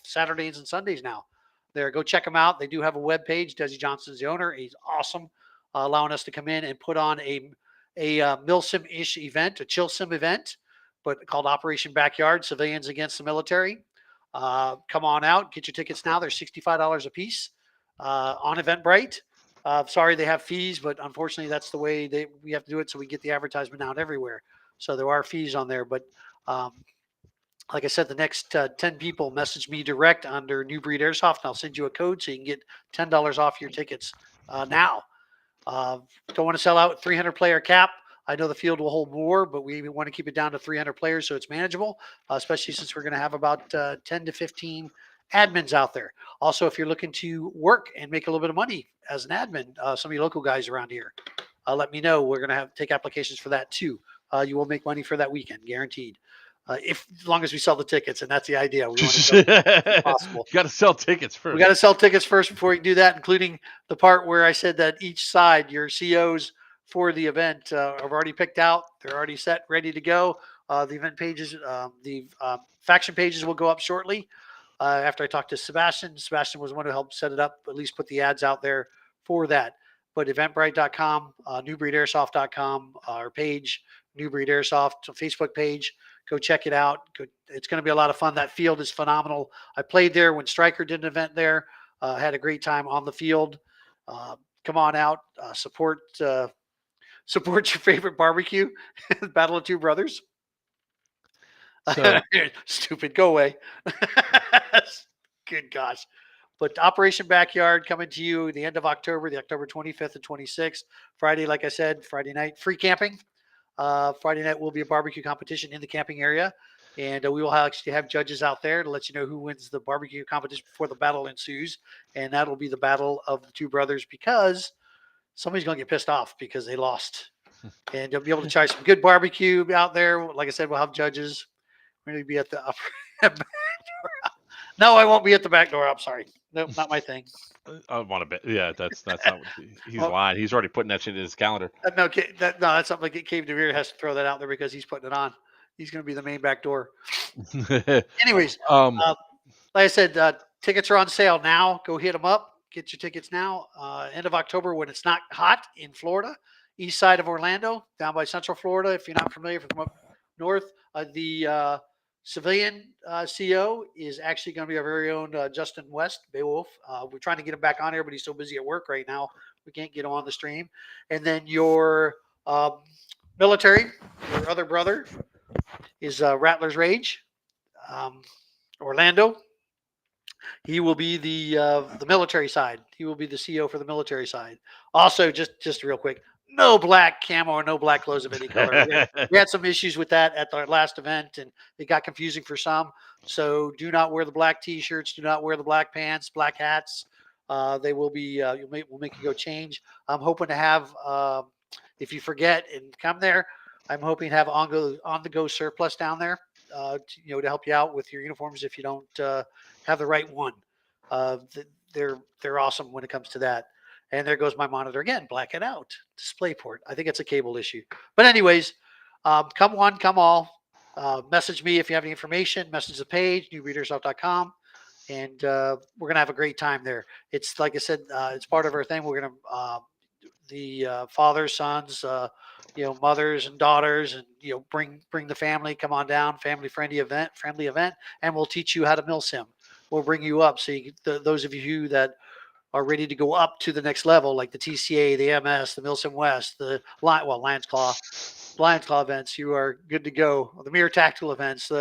Saturdays and Sundays now. There, go check them out. They do have a web page. Desi Johnson's the owner. He's awesome, allowing us to come in and put on a milsim-ish event, a chill sim event, but called Operation Backyard, Civilians Against the Military. Come on out. Get your tickets now. They're $65 a piece on Eventbrite. Sorry, they have fees, but unfortunately, that's the way we have to do it so we get the advertisement out everywhere. So there are fees on there. But like I said, the next 10 people message me direct under New Breed Airsoft, and I'll send you a code so you can get $10 off your tickets now. Don't want to sell out 300 player cap. I know the field will hold more, but we want to keep it down to 300 players so it's manageable, especially since we're going to have about 10 to 15 admins out there. Also, if you're looking to work and make a little bit of money as an admin, some of you local guys around here, let me know. We're going to take applications for that too. You will make money for that weekend, guaranteed. As long as we sell the tickets, and that's the idea. We want to sell as possible. You got to sell tickets first. We got to sell tickets first before we can do that, including the part where I said that each side, your COs for the event are already picked out. They're already set, ready to go. The event pages, the faction pages will go up shortly. After I talked to Sebastian. Sebastian was the one who helped set it up, at least put the ads out there for that. But eventbrite.com, newbreedairsoft.com, our page, New Breed Airsoft Facebook page. Go check it out. It's going to be a lot of fun. That field is phenomenal. I played there when Stryker did an event there. Had a great time on the field. Come on out. Support your favorite barbecue, Battle of Two Brothers. So, stupid. Go away. Good gosh. But Operation Backyard coming to you the end of October, the October 25th and 26th. Friday, like I said, Friday night, free camping. Friday night will be a barbecue competition in the camping area. And we will actually have judges out there to let you know who wins the barbecue competition before the battle ensues. And that'll be the battle of the two brothers because somebody's going to get pissed off because they lost and you'll be able to try some good barbecue out there. Like I said, we'll have judges. We're going to be at the upper. No, I won't be at the back door. I'm sorry. Nope, not my thing. I want to bet. Yeah, that's not what he's Well, lying. He's already putting that shit in his calendar. no, that's something like Cave DeVere has to throw that out there because he's putting it on. He's going to be the main back door. Anyways, like I said, tickets are on sale now. Go hit them up. Get your tickets now. End of October when it's not hot in Florida, east side of Orlando, down by Central Florida. If you're not familiar from up north, the civilian CO is actually going to be our very own Justin West, Beowulf. We're trying to get him back on here, but he's so busy at work right now, we can't get him on the stream. And then your military, your other brother, is Rattler's Rage, Orlando. He will be the military side. He will be the CO for the military side. Also, just real quick, no black camo or no black clothes of any color. We had some issues with that at our last event, and it got confusing for some. So do not wear the black T-shirts. Do not wear the black pants, black hats. They will be. We'll make you go change. I'm hoping to have. If you forget and come there, I'm hoping to have on the go surplus down there. To help you out with your uniforms if you don't have the right one. They're awesome when it comes to that. And there goes my monitor again. Black it out. Display port. I think it's a cable issue. But anyways, come one, come all. Message me if you have any information. Message the page, newbreedersoft.com. And we're going to have a great time there. It's like I said, it's part of our thing. We're going to the fathers, sons, mothers and daughters, and bring the family. Come on down, friendly event, and we'll teach you how to mill sim. We'll bring you up so those of you that are ready to go up to the next level, like the TCA, the MS, the Milsim West, the Lions Claw events, you are good to go. The Mirror Tactical events.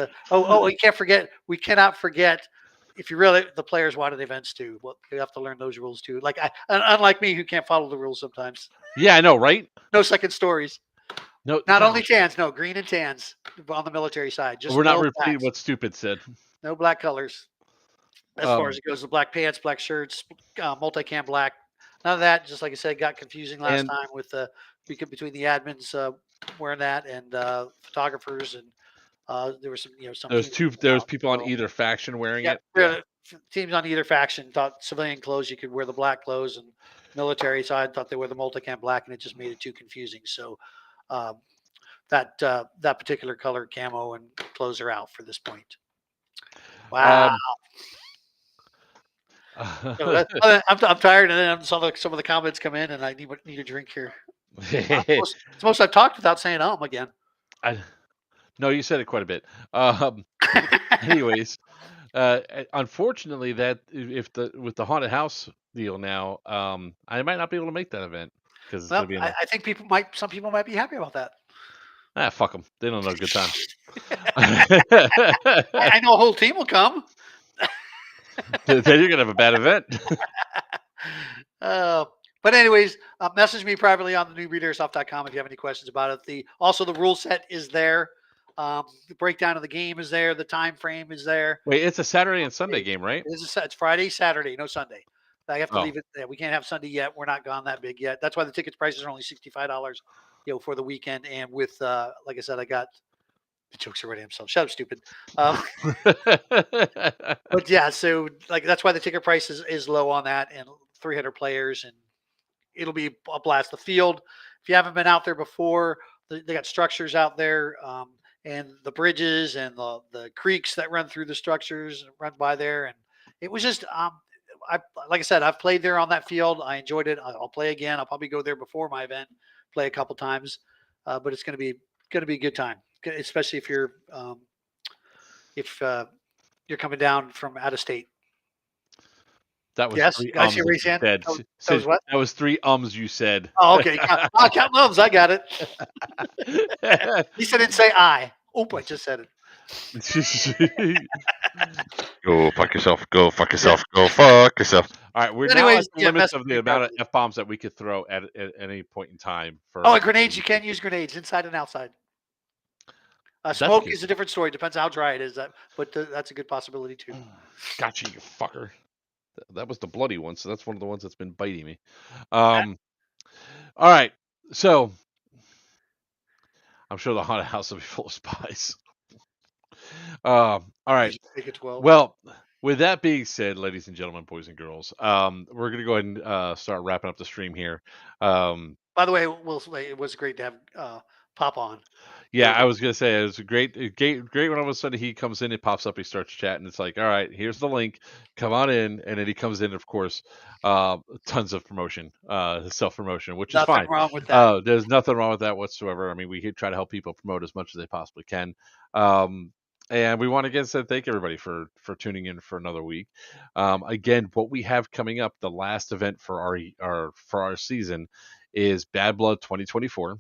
We cannot forget. If you really, the players wanted events too. Well, you have to learn those rules too. Unlike me, who can't follow the rules sometimes. Yeah, I know, right? No second stories. No, not only tans. No, green and tans on the military side. Just we're not repeating what Stupid said. No black colors. As far as it goes, the black pants, black shirts, multicam black. None of that. Just like I said, got confusing last time with between the admins wearing that and photographers, and there was some. There was people on either faction wearing it. Yeah. Teams on either faction thought civilian clothes you could wear the black clothes, and military side thought they were the multicam black, and it just made it too confusing. So that particular color camo and clothes are out for this point. Wow. I'm tired, and then I saw some of the comments come in, and I need a drink here. It's most I've talked without saying again. No, you said it quite a bit. Anyways, unfortunately, that with the haunted house deal now, I might not be able to make that event because I think some people might be happy about that. Fuck them. They don't know a good time. I know a whole team will come. Then you're gonna have a bad event. But anyways, message me privately on the newbreedersoft.com if you have any questions about it. The rule set is there. The breakdown of the game is there. The time frame is there. Wait, it's a Saturday and Sunday game, right? It's Friday, Saturday, no Sunday. I have to leave it there. We can't have Sunday yet. We're not gone that big yet. That's why the tickets prices are only $65, for the weekend. And with, like I said, I got the jokes already themselves. Shut up, stupid. But yeah, so that's why the ticket price is low on that, and 300 players, and it'll be a blast. The field, if you haven't been out there before, they got structures out there, and the bridges and the creeks that run through the structures run by there, and it was just like I said, I've played there on that field. I enjoyed it. I'll play again. I'll probably go there before my event, play a couple times, but it's going to be a good time, especially if you're coming down from out of state. That was yes. Three I see raise hand. That was what? That was 3 you said. Oh, okay. Count ums. I got it. He said didn't say I. Oh, I just said it. Go fuck yourself. Go fuck yourself. Go fuck yourself. All right, we're now at the limits of the amount of F-bombs that we could throw at any point in time. Grenades. You can use grenades inside and outside. Smoke is a different story. Depends how dry it is. But that's a good possibility too. Gotcha, you fucker. That was the bloody one, so that's one of the ones that's been biting me. All right, so I'm sure the haunted house will be full of spies. All right. Make it 12. Well, with that being said, ladies and gentlemen, boys and girls, we're gonna go ahead and start wrapping up the stream here. By the way, we'll say it was great to have Pop on. Yeah, Really I good. was gonna say it was great when all of a sudden he comes in, it pops up, he starts chatting. It's like, all right, here's the link, come on in, and then he comes in. Of course, tons of promotion, self promotion, which is Nothing fine. wrong with that. There's nothing wrong with that whatsoever. I mean, we try to help people promote as much as they possibly can. Um, and we want to again say thank everybody for tuning in for another week. Again, what we have coming up, the last event for our season is Bad Blood 2024.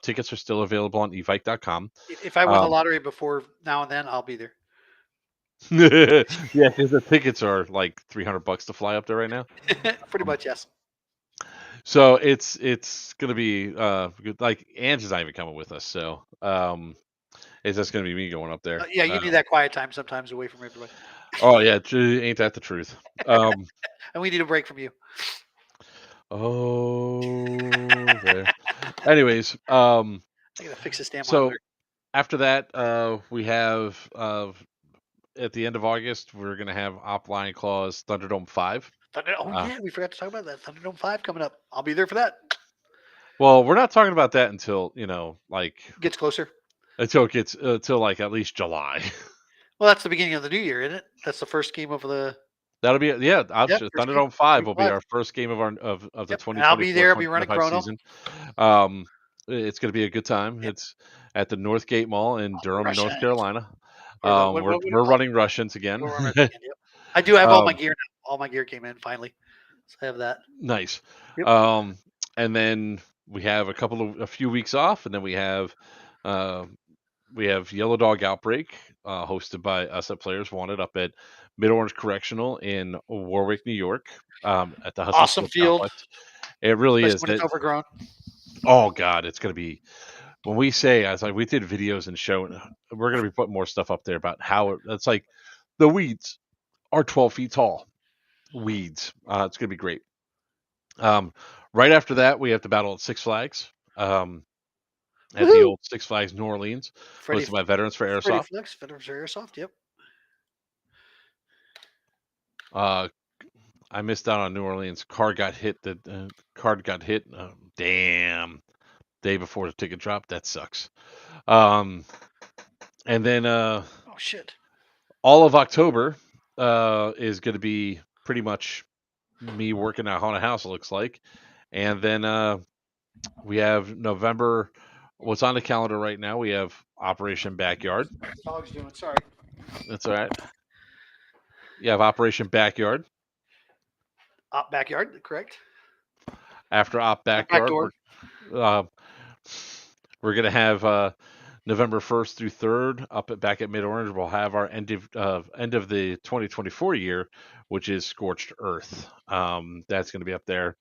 Tickets are still available on evike.com. If I win the lottery before now and then, I'll be there. Yeah, because the tickets are like $300 to fly up there right now. Pretty much, yes. So it's gonna be good. Like Ange is not even coming with us, so it's just gonna be me going up there. Yeah, you need that quiet time sometimes away from everybody, Oh yeah, ain't that the truth? and we need a break from you. There. Anyways, I gotta fix this damn so monitor. after that, we have at the end of August, we're gonna have Op Lion Claws Thunderdome 5. Yeah, we forgot to talk about that. Thunderdome 5 coming up. I'll be there for that. Well, we're not talking about that until like Gets closer. until it gets until like at least July. Well, that's the beginning of the new year, isn't it? That's the first game of the. That'll be Yep, first game, Thunderdome 5 will be 5. our first game of the Yep, and I'll be there. I'll be running 2024-2025 Chrono. season. It's going to be a good time. Yep. It's at the Northgate Mall in Durham, North Russians. Carolina. Or We're running Russians again. Yep. I do have all my gear now. All my gear came in finally, so I have that. Nice. Yep. And then we have a few weeks off, and then we have Yellow Dog Outbreak, hosted by us at Players Wanted up at Mid Orange Correctional in Warwick, New York, at the Hudson Awesome Sports field. Complex. It really is. When it's overgrown. Oh God, it's gonna be. When we say, I was like, we did videos and show, we're gonna be putting more stuff up there about how it's like the weeds are 12 feet tall. Weeds. It's gonna be great. Right after that, we have the battle at Six Flags. At the old Six Flags New Orleans, hosted by Veterans for Airsoft. Veterans for Airsoft, yep. I missed out on New Orleans. Card got hit. Damn. Day before the ticket drop. That sucks. And then oh shit. All of October is going to be pretty much me working at Haunted House. It looks like, and then we have November. What's on the calendar right now? We have Operation Backyard. Dog's doing. Sorry. That's all right. You have Operation Backyard. Op Backyard, correct. After Op Backyard, we're going to have November 1st through 3rd back at Mid Orange. We'll have our end of the 2024 year, which is Scorched Earth. That's going to be up there.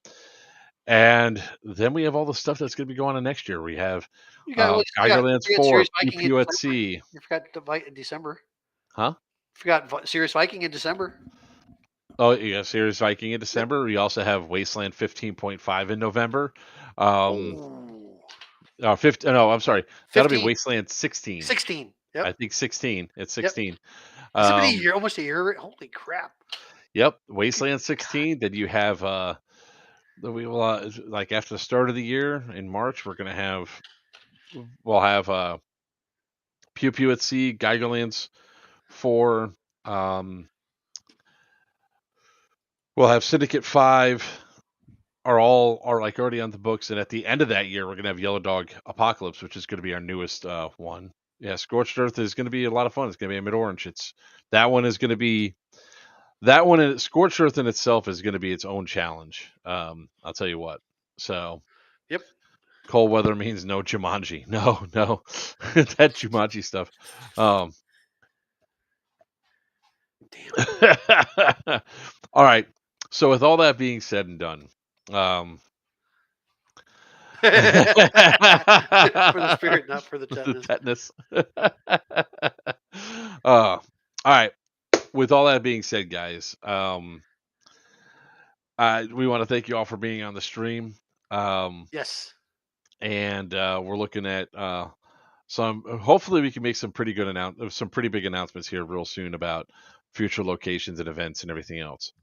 And then we have all the stuff that's going to be going on next year. We have Geigerlands 4, PPU at Sea. You forgot to invite in December. Huh? Forgot Serious Viking in December. Oh, yeah, Serious Viking in December. We also have Wasteland 15.5 in November. No, I'm sorry. 15. That'll be Wasteland 16. 16. Yep. I think 16. It's 16. Yep. It's been a year, almost a year. Holy crap. Yep. Wasteland 16. Then you have we will like after the start of the year in March, we'll have Pew Pew at Sea, Geigerlands 4. We'll have Syndicate 5 are like already on the books, and at the end of that year, we're gonna have Yellow Dog Apocalypse, which is gonna be our newest one. Yeah, Scorched Earth is gonna be a lot of fun. It's gonna be a Mid Orange. Scorched Earth in itself is gonna be its own challenge. I'll tell you what. So, yep. Cold weather means no Jumanji. No, that Jumanji stuff. Damn. All right. So with all that being said and done, for the spirit, not for the tetanus. All right. With all that being said, guys, we want to thank you all for being on the stream. Yes. And we're looking at So hopefully we can make some pretty big announcements here real soon about future locations and events and everything else.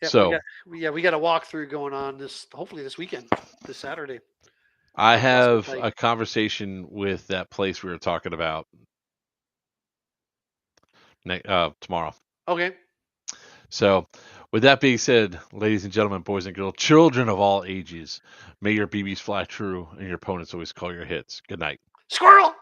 Yeah, So we got a walkthrough going on hopefully this weekend, this Saturday. I Across the have site. a conversation with that place we were talking about tomorrow. Okay. So, with that being said, ladies and gentlemen, boys and girls, children of all ages, may your BBs fly true and your opponents always call your hits. Good night. Squirrel!